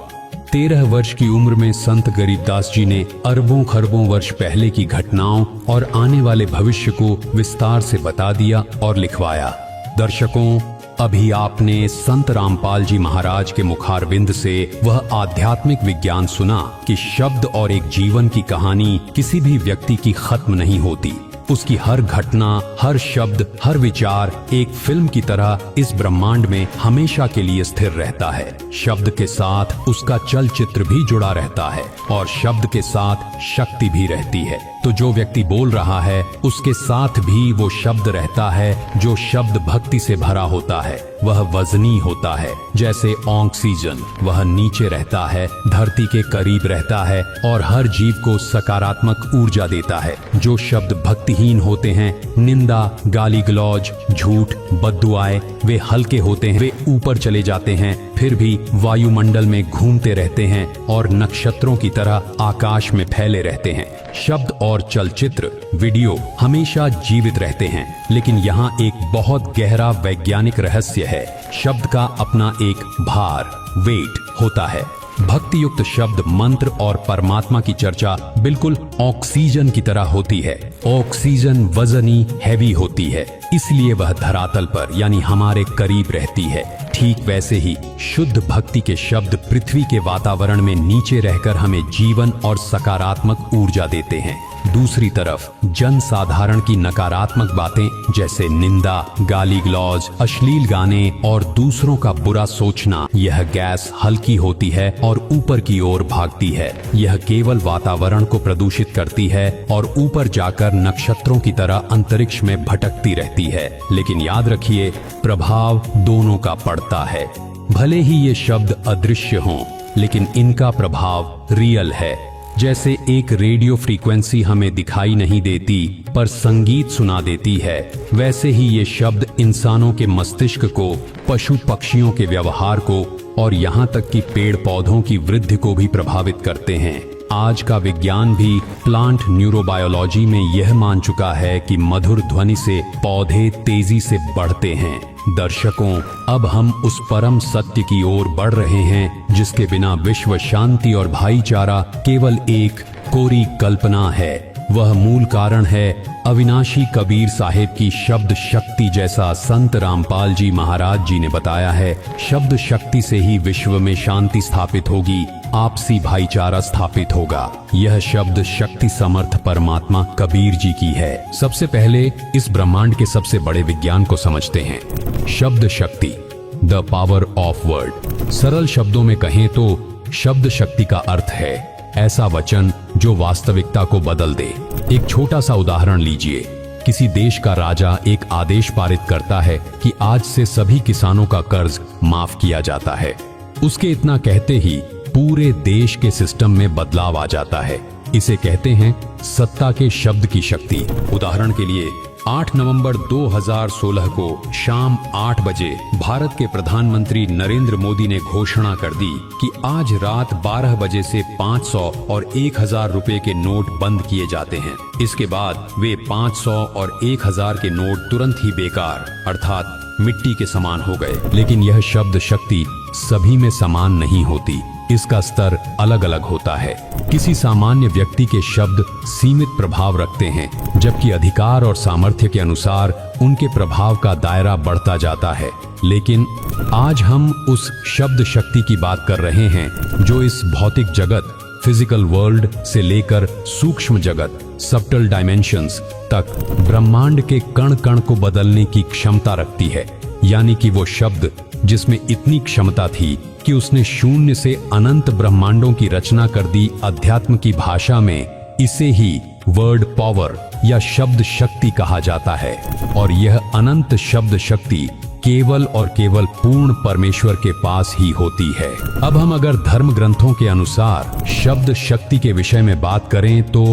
13 वर्ष की उम्र में संत गरीबदास जी ने अरबों खरबों वर्ष पहले की घटनाओं और आने वाले भविष्य को विस्तार से बता दिया और लिखवाया। दर्शकों, अभी आपने संत रामपाल जी महाराज के मुखारविंद से वह आध्यात्मिक विज्ञान सुना कि शब्द और एक जीवन की कहानी किसी भी व्यक्ति की खत्म नहीं होती। उसकी हर घटना, हर शब्द, हर विचार एक फिल्म की तरह इस ब्रह्मांड में हमेशा के लिए स्थिर रहता है। शब्द के साथ उसका चलचित्र भी जुड़ा रहता है और शब्द के साथ शक्ति भी रहती है। तो जो व्यक्ति बोल रहा है, उसके साथ भी वो शब्द रहता है। जो शब्द भक्ति से भरा होता है वह वजनी होता है। जैसे ऑक्सीजन, वह नीचे रहता है, धरती के करीब रहता है और हर जीव को सकारात्मक ऊर्जा देता है। जो शब्द भक्तिहीन होते हैं, निंदा, गाली गलौज, झूठ, बद्दुआएं, वे हल्के होते हैं, वे ऊपर चले जाते हैं, फिर भी वायुमंडल में घूमते रहते हैं और नक्षत्रों की तरह आकाश में फैले रहते हैं। शब्द और चलचित्र, वीडियो हमेशा जीवित रहते हैं, लेकिन यहाँ एक बहुत गहरा वैज्ञानिक रहस्य है। शब्द का अपना एक भार, वेट होता है। भक्ति युक्त शब्द, मंत्र और परमात्मा की चर्चा बिल्कुल ऑक्सीजन की तरह होती है। ऑक्सीजन वजनी, हैवी होती है, इसलिए वह धरातल पर यानी हमारे करीब रहती है। ठीक वैसे ही शुद्ध भक्ति के शब्द पृथ्वी के वातावरण में नीचे रहकर हमें जीवन और सकारात्मक ऊर्जा देते हैं। दूसरी तरफ जन साधारण की नकारात्मक बातें जैसे निंदा, गाली गलौज, अश्लील गाने और दूसरों का बुरा सोचना, यह गैस हल्की होती है और ऊपर की ओर भागती है। यह केवल वातावरण को प्रदूषित करती है और ऊपर जाकर नक्षत्रों की तरह अंतरिक्ष में भटकती रहती है। लेकिन याद रखिए, प्रभाव दोनों का पड़ता है। भले ही ये शब्द अदृश्य हों, लेकिन इनका प्रभाव रियल है। जैसे एक रेडियो फ्रीक्वेंसी हमें दिखाई नहीं देती पर संगीत सुना देती है, वैसे ही ये शब्द इंसानों के मस्तिष्क को, पशु पक्षियों के व्यवहार को और यहाँ तक कि पेड़ पौधों की वृद्धि को भी प्रभावित करते हैं। आज का विज्ञान भी प्लांट न्यूरोबायोलॉजी में यह मान चुका है कि मधुर ध्वनि से पौधे तेजी से बढ़ते हैं। दर्शकों, अब हम उस परम सत्य की ओर बढ़ रहे हैं जिसके बिना विश्व शांति और भाईचारा केवल एक कोरी कल्पना है। वह मूल कारण है अविनाशी कबीर साहिब की शब्द शक्ति, जैसा संत रामपाल जी महाराज जी ने बताया है। शब्द शक्ति से ही विश्व में शांति स्थापित होगी, आपसी भाईचारा स्थापित होगा। यह शब्द शक्ति समर्थ परमात्मा कबीर जी की है। सबसे पहले इस ब्रह्मांड के सबसे बड़े विज्ञान को समझते हैं। शब्द शक्ति, द पावर ऑफ वर्ड। सरल शब्दों में कहें तो शब्द शक्ति का अर्थ है ऐसा वचन जो वास्तविकता को बदल दे। एक छोटा सा उदाहरण लीजिए। किसी देश का राजा एक आदेश पारित करता है कि आज से सभी किसानों का कर्ज माफ किया जाता है। उसके इतना कहते ही पूरे देश के सिस्टम में बदलाव आ जाता है। इसे कहते हैं सत्ता के शब्द की शक्ति। उदाहरण के लिए 8 नवंबर 2016 को शाम 8 बजे भारत के प्रधानमंत्री नरेंद्र मोदी ने घोषणा कर दी कि आज रात 12 बजे से 500 और 1000 रुपए के नोट बंद किए जाते हैं। इसके बाद वे 500 और 1000 के नोट तुरंत ही बेकार अर्थात मिट्टी के समान हो गए। लेकिन यह शब्द शक्ति सभी में समान नहीं होती, इसका स्तर अलग अलग होता है। किसी सामान्य व्यक्ति के शब्द सीमित प्रभाव रखते हैं, जबकि अधिकार और सामर्थ्य के अनुसार उनके प्रभाव का दायरा बढ़ता जाता है। लेकिन आज हम उस शब्द शक्ति की बात कर रहे हैं जो इस भौतिक जगत, फिजिकल वर्ल्ड से लेकर सूक्ष्म जगत, सबटल डायमेंशंस तक ब्रह्मांड के कण कण को बदलने की क्षमता रखती है। यानी कि वो शब्द जिसमें इतनी क्षमता थी कि उसने शून्य से अनंत ब्रह्मांडों की रचना कर दी। अध्यात्म की भाषा में इसे ही वर्ड पावर या शब्द शक्ति कहा जाता है। और यह अनंत शब्द शक्ति केवल और केवल पूर्ण परमेश्वर के पास ही होती है। अब हम अगर धर्म ग्रंथों के अनुसार शब्द शक्ति के विषय में बात करें तो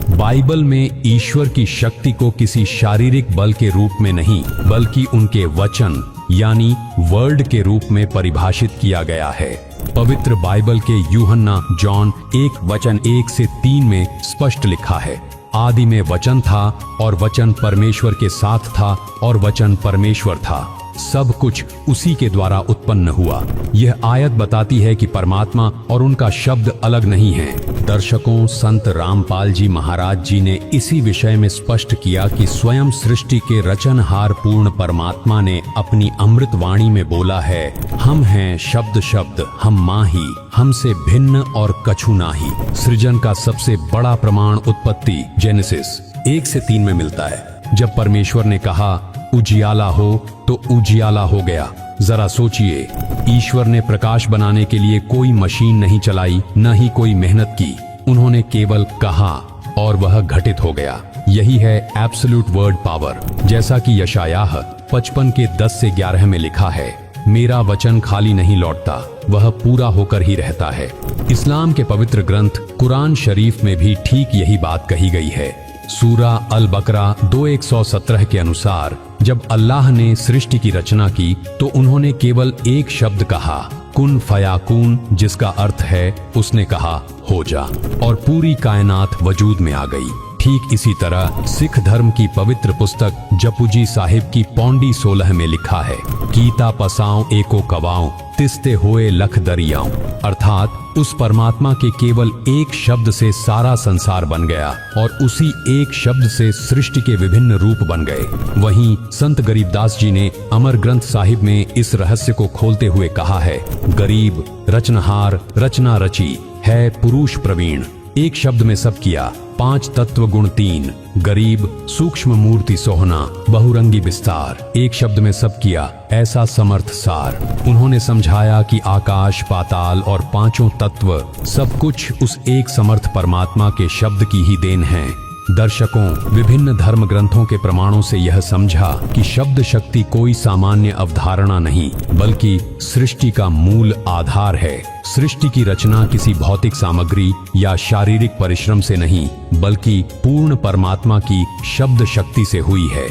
बाइबल में ईश्वर की शक्ति को किसी शारीरिक बल के रूप में नहीं बल्कि उनके वचन यानी वर्ड के रूप में परिभाषित किया गया है। पवित्र बाइबल के यूहन्ना जॉन 1:1-3 में स्पष्ट लिखा है, आदि में वचन था और वचन परमेश्वर के साथ था और वचन परमेश्वर था। सब कुछ उसी के द्वारा उत्पन्न हुआ। यह आयत बताती है कि परमात्मा और उनका शब्द अलग नहीं है। दर्शकों, संत रामपाल जी महाराज जी ने इसी विषय में स्पष्ट किया कि स्वयं सृष्टि के रचनहार पूर्ण परमात्मा ने अपनी अमृत वाणी में बोला है, हम हैं शब्द शब्द, हम माही, हमसे भिन्न और कछु नाही। सृजन का सबसे बड़ा प्रमाण उत्पत्ति जेनेसिस 1-3 में मिलता है। जब परमेश्वर ने कहा उजियाला हो तो उजियाला हो गया। जरा सोचिए, ईश्वर ने प्रकाश बनाने के लिए कोई मशीन नहीं चलाई, न ही कोई मेहनत की। उन्होंने केवल कहा और वह घटित हो गया। यही है एब्सोल्यूट वर्ड पावर। जैसा कि यशायाह 55:10-11 में लिखा है, मेरा वचन खाली नहीं लौटता, वह पूरा होकर ही रहता है। इस्लाम के पवित्र ग्रंथ कुरान शरीफ में भी ठीक यही बात कही गई है। सूरा अल बकरा 2:117 के अनुसार जब अल्लाह ने सृष्टि की रचना की तो उन्होंने केवल एक शब्द कहा, कुन फयाकून, जिसका अर्थ है उसने कहा हो जा, और पूरी कायनात वजूद में आ गई। ठीक इसी तरह सिख धर्म की पवित्र पुस्तक जपुजी साहिब की पौंडी 16 में लिखा है, कीता पसाओ एको कवाओ तिस्ते होए लख दरियाओं, अर्थात उस परमात्मा के केवल एक शब्द से सारा संसार बन गया और उसी एक शब्द से सृष्टि के विभिन्न रूप बन गए। वहीं संत गरीबदास जी ने अमर ग्रंथ साहिब में इस रहस्य को खोलते हुए कहा है, गरीब रचनहार रचना रची है पुरुष प्रवीण, एक शब्द में सब किया, 5 तत्व गुण 3, गरीब सूक्ष्म मूर्ति सोहना, बहुरंगी विस्तार, एक शब्द में सब किया, ऐसा समर्थ सार। उन्होंने समझाया कि आकाश पाताल और 5 तत्व सब कुछ उस एक समर्थ परमात्मा के शब्द की ही देन है। दर्शकों, विभिन्न धर्म ग्रंथों के प्रमाणों से यह समझा कि शब्द शक्ति कोई सामान्य अवधारणा नहीं, बल्कि सृष्टि का मूल आधार है। सृष्टि की रचना किसी भौतिक सामग्री या शारीरिक परिश्रम से नहीं, बल्कि पूर्ण परमात्मा की शब्द शक्ति से हुई है।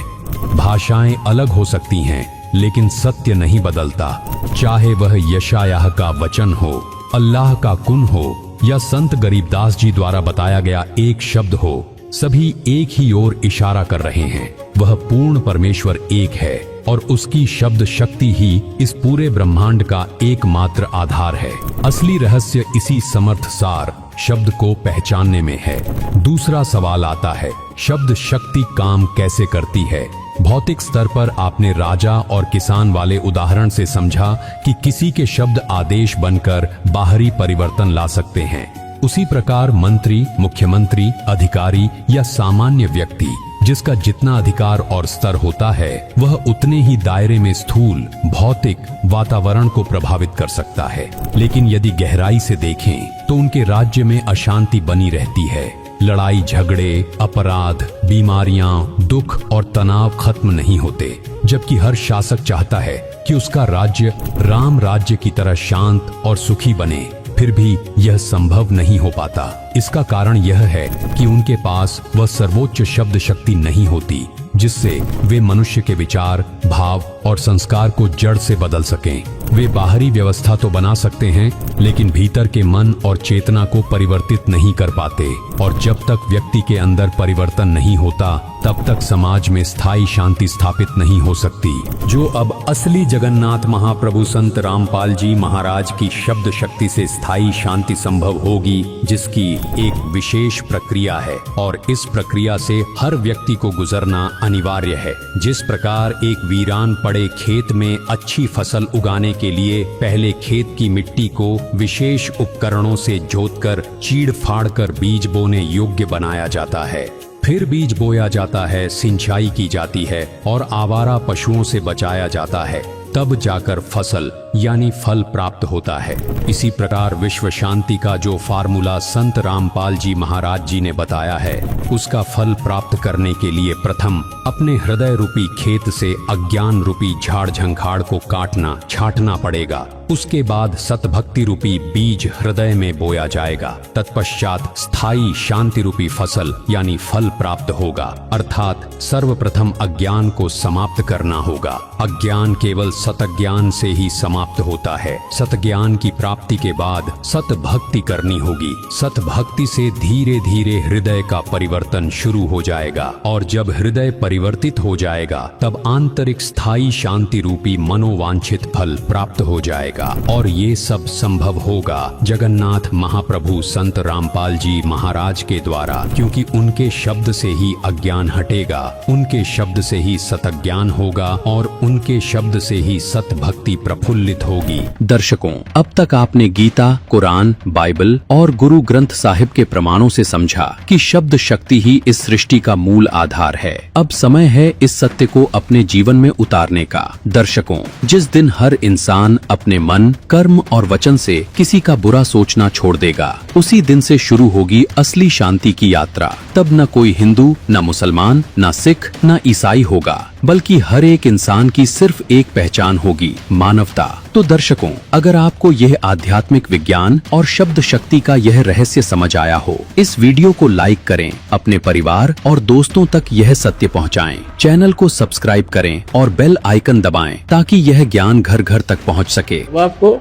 भाषाएं अलग हो सकती हैं, लेकिन सत्य नहीं बदलता। चाहे वह यशायाह का वचन हो, अल्लाह का कुन हो, या संत गरीबदास जी द्वारा बताया गया एक शब्द हो, सभी एक ही ओर इशारा कर रहे हैं। वह पूर्ण परमेश्वर एक है और उसकी शब्द शक्ति ही इस पूरे ब्रह्मांड का एकमात्र आधार है। असली रहस्य इसी समर्थ सार शब्द को पहचानने में है। दूसरा सवाल आता है, शब्द शक्ति काम कैसे करती है? भौतिक स्तर पर आपने राजा और किसान वाले उदाहरण से समझा कि किसी के शब्द आदेश बनकर बाहरी परिवर्तन ला सकते हैं। उसी प्रकार मंत्री, मुख्यमंत्री, अधिकारी या सामान्य व्यक्ति, जिसका जितना अधिकार और स्तर होता है, वह उतने ही दायरे में स्थूल भौतिक वातावरण को प्रभावित कर सकता है। लेकिन यदि गहराई से देखें तो उनके राज्य में अशांति बनी रहती है। लड़ाई झगड़े, अपराध, बीमारियां, दुख और तनाव खत्म नहीं होते, जबकि हर शासक चाहता है कि उसका राज्य राम राज्य की तरह शांत और सुखी बने। फिर भी यह संभव नहीं हो पाता। इसका कारण यह है कि उनके पास वह सर्वोच्च शब्द शक्ति नहीं होती, जिससे वे मनुष्य के विचार, भाव और संस्कार को जड़ से बदल सकें। वे बाहरी व्यवस्था तो बना सकते हैं, लेकिन भीतर के मन और चेतना को परिवर्तित नहीं कर पाते। और जब तक व्यक्ति के अंदर परिवर्तन नहीं होता, तब तक समाज में स्थायी शांति स्थापित नहीं हो सकती। जो अब असली जगन्नाथ महाप्रभु संत रामपाल जी महाराज की शब्द शक्ति से स्थायी शांति संभव होगी, जिसकी एक विशेष प्रक्रिया है, और इस प्रक्रिया से हर व्यक्ति को गुजरना अनिवार्य है। जिस प्रकार एक वीरान पड़े खेत में अच्छी फसल उगाने के लिए पहले खेत की मिट्टी को विशेष उपकरणों से जोतकर चीड़ फाड़ कर बीज बोने योग्य बनाया जाता है, फिर बीज बोया जाता है, सिंचाई की जाती है और आवारा पशुओं से बचाया जाता है, तब जाकर फसल यानी फल प्राप्त होता है। इसी प्रकार विश्व शांति का जो फार्मूला संत रामपाल जी महाराज जी ने बताया है, उसका फल प्राप्त करने के लिए प्रथम अपने हृदय रूपी खेत से अज्ञान रूपी झाड़ झंखाड़ को काटना छांटना पड़ेगा। उसके बाद सतभक्ति रूपी बीज हृदय में बोया जाएगा। तत्पश्चात स्थायी शांति रूपी फसल यानी फल प्राप्त होगा। अर्थात सर्वप्रथम अज्ञान को समाप्त करना होगा। अज्ञान केवल सतज्ञान से ही समाप्त होता है। सतज्ञान की प्राप्ति के बाद सतभक्ति करनी होगी। सतभक्ति से धीरे धीरे हृदय का परिवर्तन शुरू हो जाएगा, और जब हृदय परिवर्तित हो जाएगा, तब आंतरिक स्थायी शांति रूपी मनोवांछित फल प्राप्त हो जाएगा। और ये सब संभव होगा जगन्नाथ महाप्रभु संत रामपाल जी महाराज के द्वारा, क्योंकि उनके शब्द से ही अज्ञान हटेगा, उनके शब्द से ही सतज्ञान होगा और उनके शब्द से ही सतभक्ति प्रफुल्लित होगी। दर्शकों, अब तक आपने गीता, कुरान, बाइबल और गुरु ग्रंथ साहिब के प्रमाणों से समझा कि शब्द शक्ति ही इस सृष्टि का मूल आधार है। अब समय है इस सत्य को अपने जीवन में उतारने का। दर्शकों, जिस दिन हर इंसान अपने मन, कर्म और वचन से किसी का बुरा सोचना छोड़ देगा, उसी दिन से शुरू होगी असली शांति की यात्रा। तब न कोई हिंदू, न मुसलमान, न सिख, न ईसाई होगा, बल्कि हर एक इंसान की सिर्फ एक पहचान होगी, मानवता। तो दर्शकों, अगर आपको यह आध्यात्मिक विज्ञान और शब्द शक्ति का यह रहस्य समझ आया हो, इस वीडियो को लाइक करें, अपने परिवार और दोस्तों तक यह सत्य पहुंचाएं। चैनल को सब्सक्राइब करें और बेल आइकन दबाएं, ताकि यह ज्ञान घर घर तक पहुंच सके। वो आपको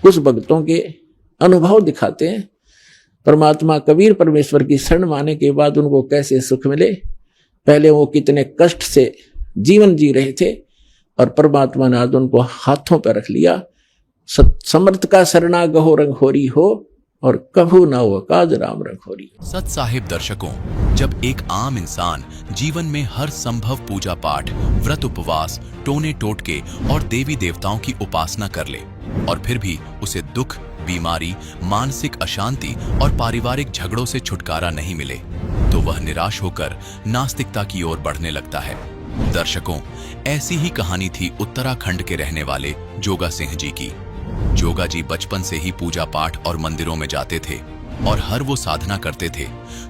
कुछ भक्तों के अनुभव दिखाते हैं। परमात्मा कबीर परमेश्वर की शरण माने के बाद उनको कैसे सुख मिले, पहले वो कितने कष्ट से जीवन जी रहे थे, और परमात्मा ने आज उनको हाथों पर रख लिया। समर्थ का शरणा गहो रंगहोरी हो, और कभू ना हो काज राम रंगहोरी। सत साहिब दर्शकों, जब एक आम इंसान जीवन में हर संभव पूजा पाठ, व्रत उपवास, टोने टोटके और देवी देवताओं की उपासना कर ले, और फिर भी उसे दुख, बीमारी, मानसिक अशांति और पारिवारिक झगड़ों से छुटकारा नहीं मिले, तो वह निराश होकर नास्तिकता की ओर बढ़ने लगता है। दर्शकों, ऐसी ही कहानी थी उत्तराखंड के रहने वाले जोगा सिंह जी की। जोगा जी बचपन से ही पूजा पाठ और मंदिरों में जाते थे, और हर वो साधना करते थे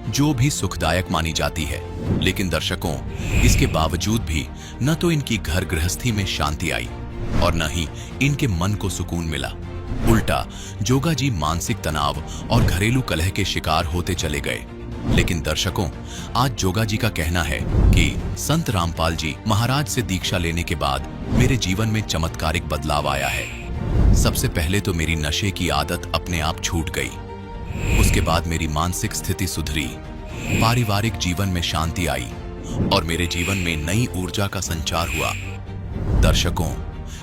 जो भी सुखदायक मानी जाती है। लेकिन दर्शकों, इसके बावजूद भी न तो इनकी घर गृहस्थी में शांति आई और न ही इनके मन को सुकून मिला। उल्टा जोगा जी मानसिक तनाव और घरेलू कलह के शिकार होते चले गए। लेकिन दर्शकों, आज जोगा जी का कहना है कि संत रामपाल जी महाराज से दीक्षा लेने के बाद मेरे जीवन में चमत्कारिक बदलाव आया है। सबसे पहले तो मेरी नशे की आदत अपने आप छूट गई। उसके बाद मेरी मानसिक स्थिति सुधरी, पारिवारिक जीवन में शांति आई और मेरे जीवन में नई ऊर्जा का संचार हुआ। दर्शकों,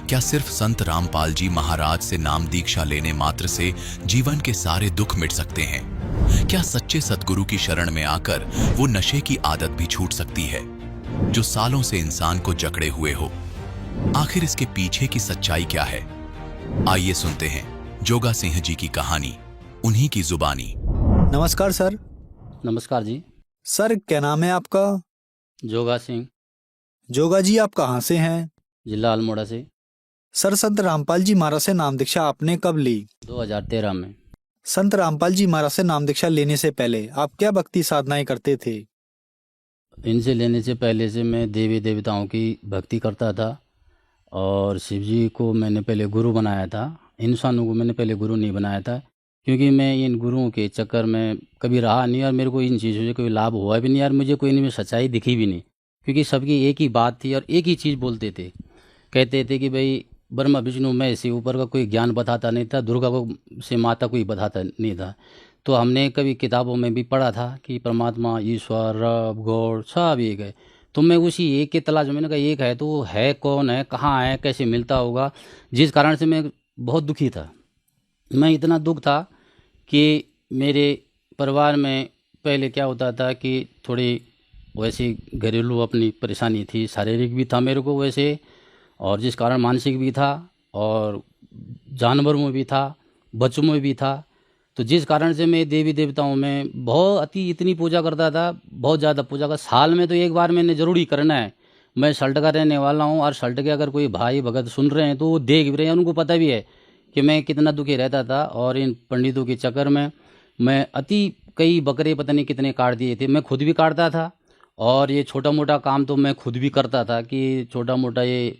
क्या सिर्फ संत रामपाल जी महाराज से नाम दीक्षा लेने मात्र से जीवन के सारे दुख मिट सकते हैं? क्या सच्चे सतगुरु की शरण में आकर वो नशे की आदत भी छूट सकती है जो सालों से इंसान को जकड़े हुए हो? आखिर इसके पीछे की सच्चाई क्या है? आइए सुनते हैं जोगा सिंह जी की कहानी, उन्हीं की जुबानी। नमस्कार सर। नमस्कार जी। सर, क्या नाम है आपका? जोगा सिंह। जोगा जी, आप कहाँ से हैं? जिला अल्मोड़ा से। सर, संत रामपाल जी महाराज से नाम दीक्षा आपने कब ली? 2013 में। संत रामपाल जी महाराज से नाम दीक्षा लेने से पहले आप क्या भक्ति साधनाएं करते थे? इनसे लेने से पहले से मैं देवी देवताओं की भक्ति करता था और शिव जी को मैंने पहले गुरु बनाया था। इंसानों को मैंने पहले गुरु नहीं बनाया था, क्योंकि मैं इन गुरुओं के चक्कर में कभी रहा नहीं और मेरे को इन चीज़ों से कोई लाभ हुआ भी नहीं और मुझे कोई इनमें सच्चाई दिखी भी नहीं, क्योंकि सबकी एक ही बात थी और एक ही चीज़ बोलते थे। कहते थे कि भाई ब्रह्मा विष्णु मैं से ऊपर का कोई ज्ञान बताता नहीं था, दुर्गा को से माता कोई बताता नहीं था। तो हमने कभी किताबों में भी पढ़ा था कि परमात्मा, ईश्वर, रब, गॉड सब एक है। तो मैं उसी एक के तलाश में, मैंने कहा एक है तो वो है कौन है, कहाँ है, कैसे मिलता होगा, जिस कारण से मैं बहुत दुखी था। मैं इतना दुख था कि मेरे परिवार में पहले क्या होता था कि थोड़ी वैसी घरेलू अपनी परेशानी थी, शारीरिक भी था मेरे को वैसे, और जिस कारण मानसिक भी था और जानवरों में भी था, बच्चों में भी था। तो जिस कारण से मैं देवी देवताओं में बहुत इतनी पूजा करता था, बहुत ज़्यादा पूजा का। साल में तो एक बार मैंने ज़रूरी करना है। मैं सल्ट का रहने वाला हूँ और सल्ट के अगर कोई भाई भगत सुन रहे हैं तो वो देख भी रहे हैं, उनको पता भी है कि मैं कितना दुखी रहता था। और इन पंडितों के चक्कर में मैं कई बकरे पता नहीं कितने काट दिए थे। मैं खुद भी काटता था और ये छोटा मोटा काम तो मैं खुद भी करता था कि छोटा मोटा ये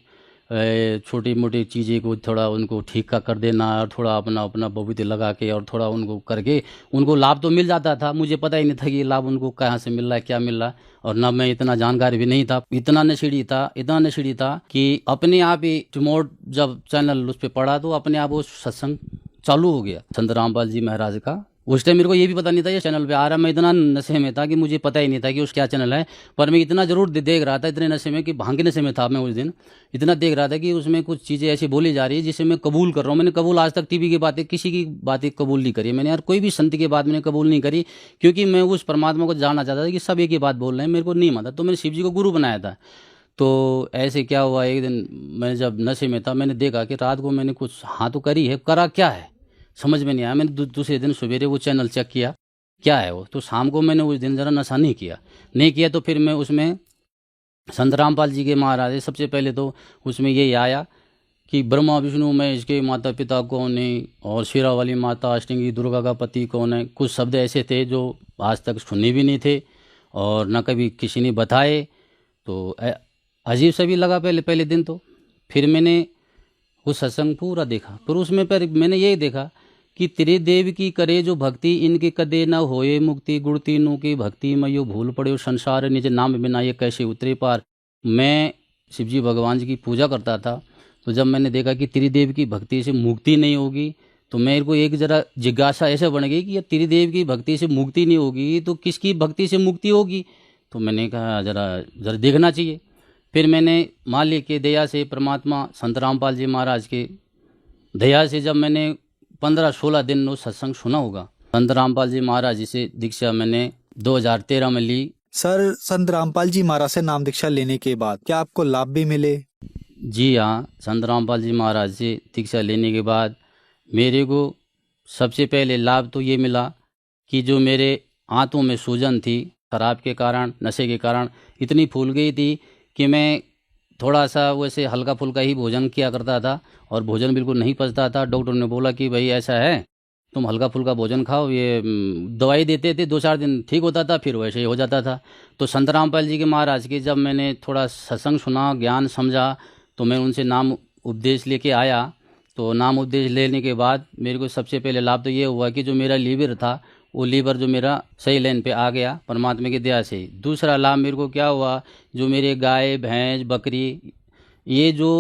छोटी मोटी चीज़ें को थोड़ा उनको ठीक का कर देना और थोड़ा अपना बबूते लगा के और थोड़ा उनको करके उनको लाभ तो मिल जाता था। मुझे पता ही नहीं था कि ये लाभ उनको कहाँ से मिल रहा है, क्या मिल रहा है। और ना मैं इतना जानकार भी नहीं था, इतना नशेड़ी था कि अपने आप ही रिमोट जब चैनल उस पर पड़ा तो अपने आप वो सत्संग चालू हो गया संत रामपाल जी महाराज का। उस टाइम मेरे को ये भी पता नहीं था ये चैनल पे आ रहा है। मैं इतना नशे में था कि मुझे पता ही नहीं था कि उस क्या चैनल है, पर मैं इतना जरूर देख रहा था, इतने नशे में कि भांग के नशे में था मैं उस दिन। इतना देख रहा था कि उसमें कुछ चीज़ें ऐसी बोली जा रही है जिसे मैं कबूल कर रहा हूँ। मैंने कबूल आज तक टीवी की बातें, किसी की बातें कबूल नहीं करी मैंने यार, कोई भी संत की बात मैंने कबूल नहीं करी, क्योंकि मैं उस परमात्मा को जानना चाहता था कि सब एक ही बात बोल रहे हैं, मेरे को नहीं मानता। तो मैंने शिव जी को गुरु बनाया था। तो ऐसे क्या हुआ, एक दिन मैं जब नशे में था मैंने देखा कि रात को मैंने कुछ हाँ तो करी है, करा क्या है समझ में नहीं आया। मैंने दूसरे दिन सवेरे वो चैनल चेक किया क्या है वो, तो शाम को मैंने उस दिन ज़रा नशा नहीं किया। तो फिर मैं उसमें संत रामपाल जी के महाराज सबसे पहले तो उसमें यही आया कि ब्रह्मा विष्णु महेश के माता पिता कौन है और शेरा वाली माता अष्टंगी दुर्गा का पति कौन है। कुछ शब्द ऐसे थे जो आज तक सुने भी नहीं थे और न कभी किसी ने बताए। तो अजीब सा भी लगा पहले दिन तो। फिर मैंने वो सत्संग पूरा देखा, पर उसमें मैंने यही देखा कि त्रिदेव की करे जो भक्ति, इनके कदे न होए मुक्ति, गुण तीनों की भक्ति में यो भूल पड़े संसार, निज नाम बिना ये कैसे उतरे पार। मैं शिवजी भगवान जी की पूजा करता था, तो जब मैंने देखा कि त्रिदेव की भक्ति से मुक्ति नहीं होगी, तो मेरे को एक जरा जिज्ञासा ऐसे बन गई कि ये त्रिदेव की भक्ति से मुक्ति नहीं होगी तो किसकी भक्ति से मुक्ति होगी। तो मैंने कहा जरा देखना चाहिए। फिर मैंने मालिक के दया से, परमात्मा संत रामपाल जी महाराज के दया से, जब मैंने 15-16 दिन वो सत्संग सुना होगा, संत रामपाल जी महाराज जी से दीक्षा मैंने 2013 में ली। सर, संत रामपाल जी महाराज से नाम दीक्षा लेने के बाद क्या आपको लाभ भी मिले? जी हाँ, संत रामपाल जी महाराज से दीक्षा लेने के बाद मेरे को सबसे पहले लाभ तो ये मिला कि जो मेरे आंतों में सूजन थी शराब के कारण, नशे के कारण इतनी फूल गई थी कि मैं थोड़ा सा वैसे हल्का फुल्का ही भोजन किया करता था और भोजन बिल्कुल नहीं पचता था। डॉक्टर ने बोला कि भाई ऐसा है तुम हल्का फुल्का भोजन खाओ, ये दवाई देते थे, 2-4 दिन ठीक होता था, फिर वैसे ही हो जाता था। तो संत रामपाल जी के महाराज की जब मैंने थोड़ा सत्संग सुना, ज्ञान समझा, तो मैं उनसे नाम उपदेश लेके आया। तो नाम उपदेश लेने के बाद मेरे को सबसे पहले लाभ तो ये हुआ कि जो मेरा लीवर था, वो लीवर जो मेरा सही लाइन पे आ गया परमात्मा की दया से। दूसरा लाभ मेरे को क्या हुआ, जो मेरे गाय भैंस बकरी, ये जो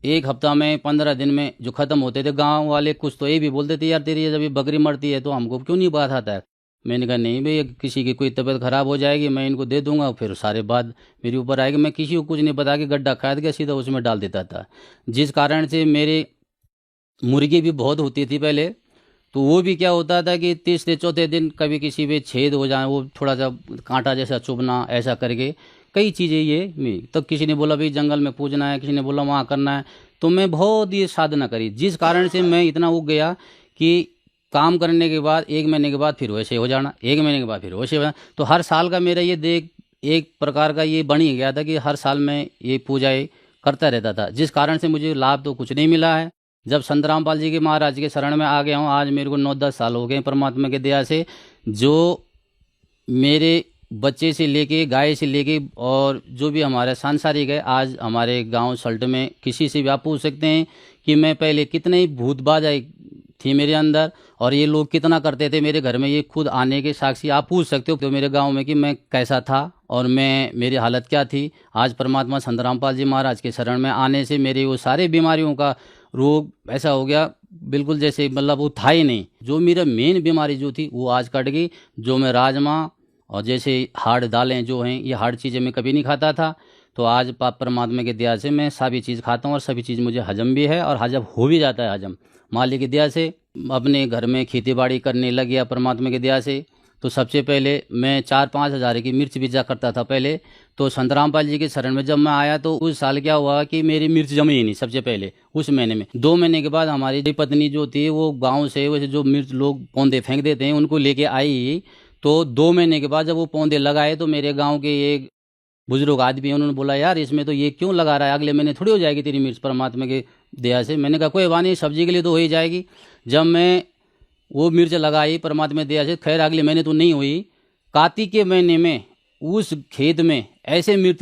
1 हफ्ता में 15 दिन में जो ख़त्म होते थे, गांव वाले कुछ तो ये भी बोलते थे, यार तेरी जब ये बकरी मरती है तो हमको क्यों नहीं बात आता है। मैंने कहा नहीं भाई, किसी की कोई तबीयत ख़राब हो जाएगी, मैं इनको दे दूंगा, फिर सारे बात मेरे ऊपर आएगी। मैं किसी को कुछ नहीं बता के गड्ढा खाद के सीधा उसमें डाल देता था, जिस कारण से मेरे मुर्गी भी बहुत होती थी पहले। तो वो भी क्या होता था कि तीसरे चौथे दिन कभी किसी पे छेद हो जाए, वो थोड़ा सा कांटा जैसा चुभना, ऐसा करके कई चीज़ें ये तब किसी ने बोला भाई जंगल में पूजना है, किसी ने बोला वहाँ करना है। तो मैं बहुत ये साधना करी, जिस कारण से मैं इतना उग गया कि काम करने के बाद 1 महीने के बाद फिर वैसे हो जाना, 1 महीने के बाद फिर वैसे हो जाना। तो हर साल का मेरा ये देख एक प्रकार का ये बन ही गया था कि हर साल मैं ये पूजाएँ करता रहता था, जिस कारण से मुझे लाभ तो कुछ नहीं मिला है। जब संत रामपाल जी के महाराज के शरण में आ गया हूँ, आज मेरे को 9-10 साल हो गए परमात्मा की दया से। जो मेरे बच्चे से लेके, गाय से लेके, और जो भी हमारे सांसारिक है, आज हमारे गांव सल्ट में किसी से भी आप पूछ सकते हैं कि मैं पहले कितने ही भूतबाज थी मेरे अंदर, और ये लोग कितना करते थे मेरे घर में, ये खुद आने के साक्षी आप पूछ सकते हो तो मेरे गांव में कि मैं कैसा था और मेरी हालत क्या थी। आज परमात्मा संत रामपाल जी महाराज के शरण में आने से मेरे वो सारे बीमारियों का रोग ऐसा हो गया, बिल्कुल जैसे मतलब वो था ही नहीं। जो मेरा मेन बीमारी जो थी वो आज कट गई। जो मैं राजमा और जैसे हार्ड दालें जो हैं, ये हार्ड चीज़ें मैं कभी नहीं खाता था, तो आज परमात्मा की दया से मैं सभी चीज़ खाता हूँ और सभी चीज़ मुझे हजम भी है और हजम हो भी जाता है। हजम मालिक की दया से अपने घर में खेती बाड़ी करने लग गया परमात्मा की दया से। तो सबसे पहले मैं 4-5 हज़ार की मिर्च बीजा करता था पहले। तो संत रामपाल जी के शरण में जब मैं आया तो उस साल क्या हुआ कि मेरी मिर्च जमी ही नहीं। सबसे पहले उस महीने में 2 महीने के बाद हमारी पत्नी जो थी वो गांव से वैसे जो मिर्च लोग पौधे फेंक देते हैं उनको लेके आई। तो 2 महीने के बाद जब वो पौधे लगाए तो मेरे गाँव के एक बुजुर्ग आदमी उन्होंने बोला, यार इसमें तो ये क्यों लगा रहा है, अगले महीने थोड़ी हो जाएगी तेरी मिर्च परमात्मा की दया से। मैंने कहा कोई बात नहीं, सब्जी के लिए तो हो ही जाएगी। जब मैं वो मिर्च लगाई परमात्मा की दया से, खैर अगले महीने तो नहीं हुई, कार्तिक के महीने में उस खेत में ऐसे मिर्च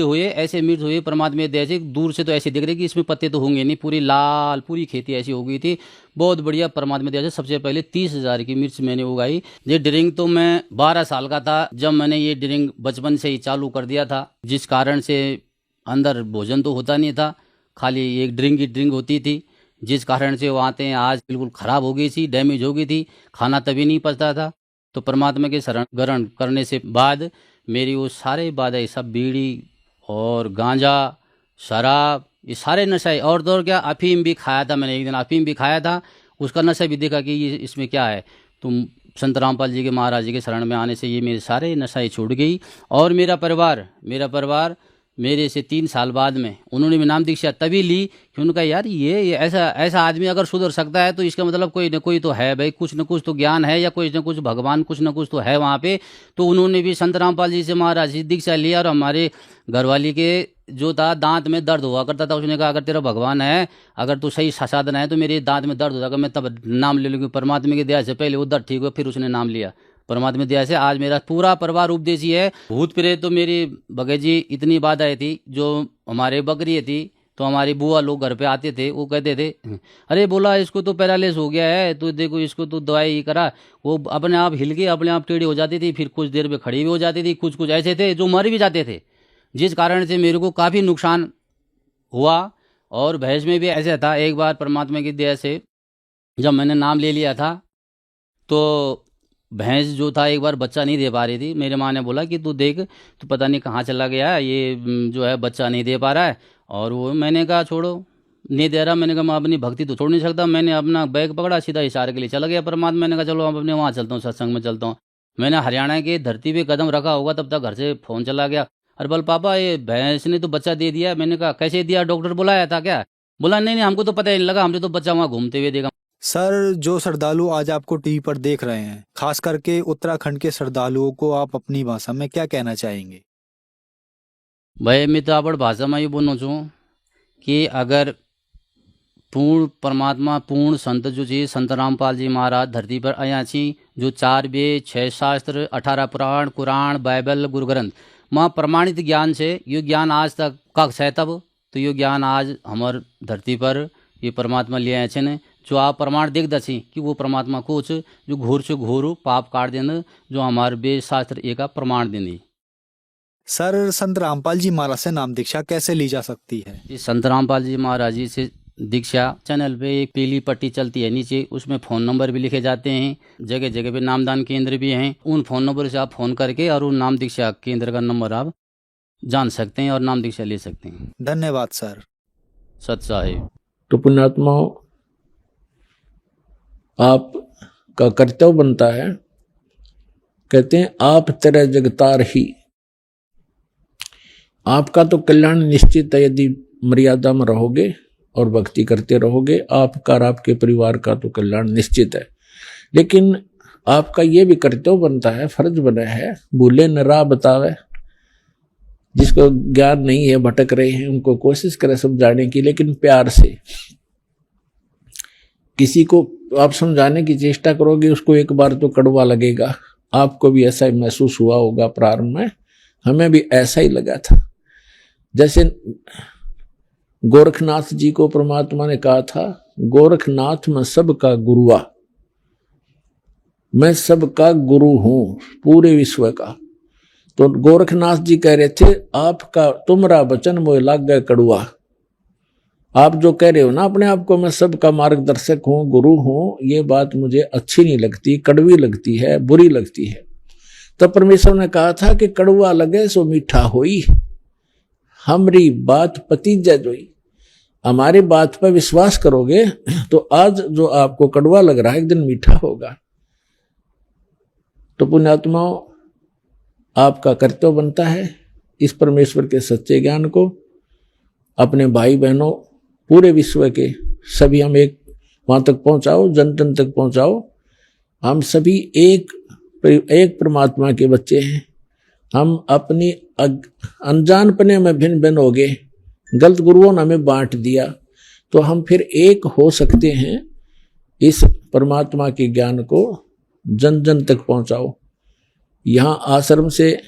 हुए परमात्मा की दया से। दूर से तो ऐसे दिख रहे कि इसमें पत्ते तो होंगे नहीं, पूरी लाल पूरी खेती ऐसी हो गई थी, बहुत बढ़िया परमात्मा की दया से। सबसे पहले 30,000 की मिर्च मैंने उगाई। ये ड्रिंक तो मैं 12 साल का था जब मैंने ये ड्रिंक बचपन से ही चालू कर दिया था, जिस कारण से अंदर भोजन तो होता नहीं था, खाली एक ड्रिंक की ड्रिंक होती थी, जिस कारण से वो आते हैं आज बिल्कुल ख़राब हो गई थी, डैमेज हो गई थी, खाना तभी नहीं पचता था। तो परमात्मा के शरण ग्रहण करने से बाद मेरी वो सारे बाधाएं सब बीड़ी और गांजा शराब ये सारे नशे, और तो और क्या अफीम भी खाया था मैंने, एक दिन अफीम भी खाया था, उसका नशा भी देखा कि ये इसमें क्या है। तो संत रामपाल जी के महाराज जी के शरण में आने से ये मेरे सारे नशाएं छूट गई। और मेरा परिवार मेरे से 3 साल बाद में उन्होंने भी नाम दीक्षा तभी ली कि उनका यार ये ऐसा आदमी अगर सुधर सकता है तो इसका मतलब कोई न कोई तो है भाई, कुछ न कुछ तो ज्ञान है या कुछ न कुछ भगवान कुछ न कुछ तो है वहाँ पे। तो उन्होंने भी संत रामपाल जी से महाराज जी दीक्षा लिया। और हमारे घरवाली के जो था दांत में दर्द हुआ करता था, उसने कहा अगर तेरा भगवान है, अगर तू सही साधना है तो मेरे दांत में दर्द हो जाएगा, मैं तब नाम ले लूँगी। परमात्मा की दया से पहले वो दर्द ठीक हुआ, फिर उसने नाम लिया परमात्मा दया से। आज मेरा पूरा परिवार उपदेशी है। भूत प्रेत तो मेरी भगत जी इतनी बाधाएं थी, जो हमारे बकरी थी तो हमारी बुआ लोग घर पे आते थे, वो कहते थे अरे बोला इसको तो पैरालिस हो गया है, तो देखो इसको तो दवाई करा। वो अपने आप हिल के अपने आप टेढ़ी हो जाती थी, फिर कुछ देर में खड़ी भी हो जाती थी। कुछ ऐसे थे जो मर भी जाते थे, जिस कारण से मेरे को काफ़ी नुकसान हुआ। और भैंस में भी ऐसा था, एक बार परमात्मा की दया से जब मैंने नाम ले लिया था तो भैंस जो था एक बार बच्चा नहीं दे पा रही थी। मेरे माँ ने बोला कि तू देख, तो पता नहीं कहाँ चला गया ये जो है बच्चा नहीं दे पा रहा है। और वो मैंने कहा छोड़ो, नहीं दे रहा। मैंने कहा मैं अपनी भक्ति तो छोड़ नहीं सकता। मैंने अपना बैग पकड़ा, सीधा इशारे के लिए चला गया परमात्मा। मैंने कहा चलो अब अपने वहाँ चलता हूँ, सत्संग में चलता हूँ। मैंने हरियाणा की धरती पे कदम रखा होगा तब तक घर से फ़ोन चला गया, अरे बोल पापा ये भैंस ने तो बच्चा दे दिया। मैंने कहा कैसे दिया, डॉक्टर बुलाया था क्या? बोला नहीं हमको तो पता ही नहीं लगा, हमने तो बच्चा वहाँ घूमते हुए देखा। सर, जो श्रद्धालु आज आपको टीवी पर देख रहे हैं, खास करके उत्तराखंड के श्रद्धालुओं को आप अपनी भाषा में क्या कहना चाहेंगे? भाई मैं तो आप भाषा में ये बोलना चाहूँ कि अगर पूर्ण परमात्मा पूर्ण संत जो जी संत रामपाल जी महाराज धरती पर आया छी, जो 4 वेद 6 शास्त्र 18 पुराण कुरान बाइबल गुरु ग्रंथ माँ प्रमाणित ज्ञान से यो ज्ञान आज तक कक्ष है तब तो यो ज्ञान आज हमार धरती पर ये परमात्मा ले आए छे। जो आप प्रमाण देख दसी कि वो परमात्मा कुछ जो घोर से घोर पाप काट देने जो हमारे वेद शास्त्र एक प्रमाण देने। सर संत रामपाल जी महाराज से नाम दीक्षा कैसे ली जा सकती है? जी संत रामपाल जी महाराज जी से दीक्षा चैनल पे एक पीली पट्टी चलती है नीचे, उसमें फ़ोन नंबर भी लिखे जाते हैं, जगह जगह पे नामदान केंद्र भी हैं। उन फ़ोन नंबर से आप फ़ोन करके और उन नाम दीक्षा केंद्र का नंबर आप जान सकते हैं और नाम दीक्षा ले सकते हैं। धन्यवाद सर। सत साहिब। तो पुण्यात्माओं, आपका कर्तव्य बनता है, कहते हैं आप तेरे जगतार ही, आपका तो कल्याण निश्चित है यदि मर्यादा में रहोगे और भक्ति करते रहोगे। आपका और आपके परिवार का तो कल्याण निश्चित है, लेकिन आपका ये भी कर्तव्य बनता है, फर्ज बना है, भूले न राह बतावे, जिसको ज्ञान नहीं है भटक रहे हैं उनको कोशिश करें समझाने की, लेकिन प्यार से। किसी को आप समझाने की चेष्टा करोगे उसको एक बार तो कड़वा लगेगा। आपको भी ऐसा ही महसूस हुआ होगा प्रारंभ में, हमें भी ऐसा ही लगा था। जैसे गोरखनाथ जी को परमात्मा ने कहा था, गोरखनाथ मैं सबका गुरुआ, मैं सबका गुरु हूं पूरे विश्व का। तो गोरखनाथ जी कह रहे थे आपका तुमरा वचन मोह लाग गए कड़ुआ। आप जो कह रहे हो ना अपने आप को मैं सबका मार्गदर्शक हूं गुरु हूं, ये बात मुझे अच्छी नहीं लगती, कड़वी लगती है, बुरी लगती है। तब परमेश्वर ने कहा था कि कड़वा लगे सो मीठा होई, हमारी बात पतीजा जोई। हमारी बात पर विश्वास करोगे तो आज जो आपको कड़वा लग रहा है एक दिन मीठा होगा। तो पुण्यात्माओं, आपका कर्तव्य बनता है इस परमेश्वर के सच्चे ज्ञान को अपने भाई बहनों पूरे विश्व के सभी हम एक वहां तक पहुंचाओ, जन जन तक पहुंचाओ। हम सभी एक परमात्मा के बच्चे हैं। हम अपनी अनजानपने में भिन्न भिन्न हो गए, गलत गुरुओं ने हमें बांट दिया, तो हम फिर एक हो सकते हैं। इस परमात्मा के ज्ञान को जन जन तक पहुंचाओ। यहाँ आश्रम से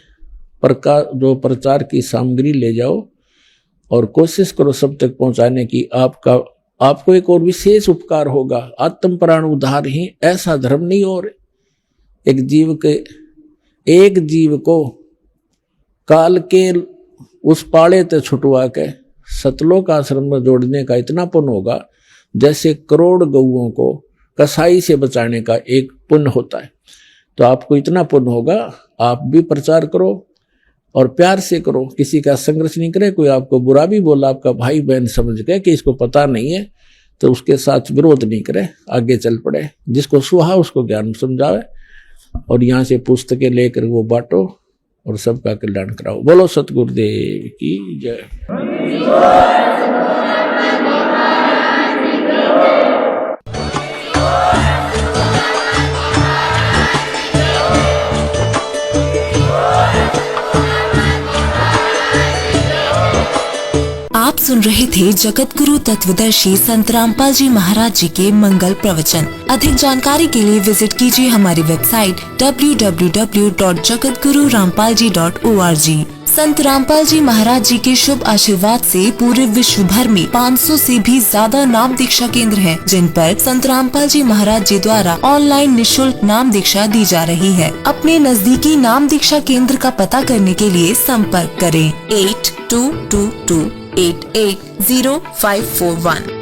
जो प्रचार की सामग्री ले जाओ और कोशिश करो सब तक पहुंचाने की। आपको एक और विशेष उपकार होगा, आत्म प्राण उद्धार ही ऐसा धर्म नहीं और एक जीव को काल के उस पाड़े ते छुटवा के सतलोक आश्रम में जोड़ने का इतना पुण्य होगा जैसे करोड़ गौओं को कसाई से बचाने का एक पुण्य होता है। तो आपको इतना पुण्य होगा, आप भी प्रचार करो और प्यार से करो, किसी का संघर्ष नहीं करे। कोई आपको बुरा भी बोला, आपका भाई बहन समझ गए कि इसको पता नहीं है, तो उसके साथ विरोध नहीं करे, आगे चल पड़े। जिसको सुहा उसको ज्ञान समझावे और यहाँ से पुस्तकें लेकर वो बांटो और सबका कल्याण कराओ। बोलो सतगुरुदेव की जय। आप सुन रहे थे जगत गुरु तत्वदर्शी संत रामपाल जी महाराज जी के मंगल प्रवचन। अधिक जानकारी के लिए विजिट कीजिए हमारी वेबसाइट www.jagatgururampalji.org। संत रामपाल जी महाराज जी के शुभ आशीर्वाद से पूरे विश्व भर में 500 से भी ज्यादा नाम दीक्षा केंद्र हैं, जिन पर संत रामपाल जी महाराज जी द्वारा ऑनलाइन निशुल्क नाम दीक्षा दी जा रही है। अपने नजदीकी नाम दीक्षा केंद्र का पता करने के लिए संपर्क करें 8222880541।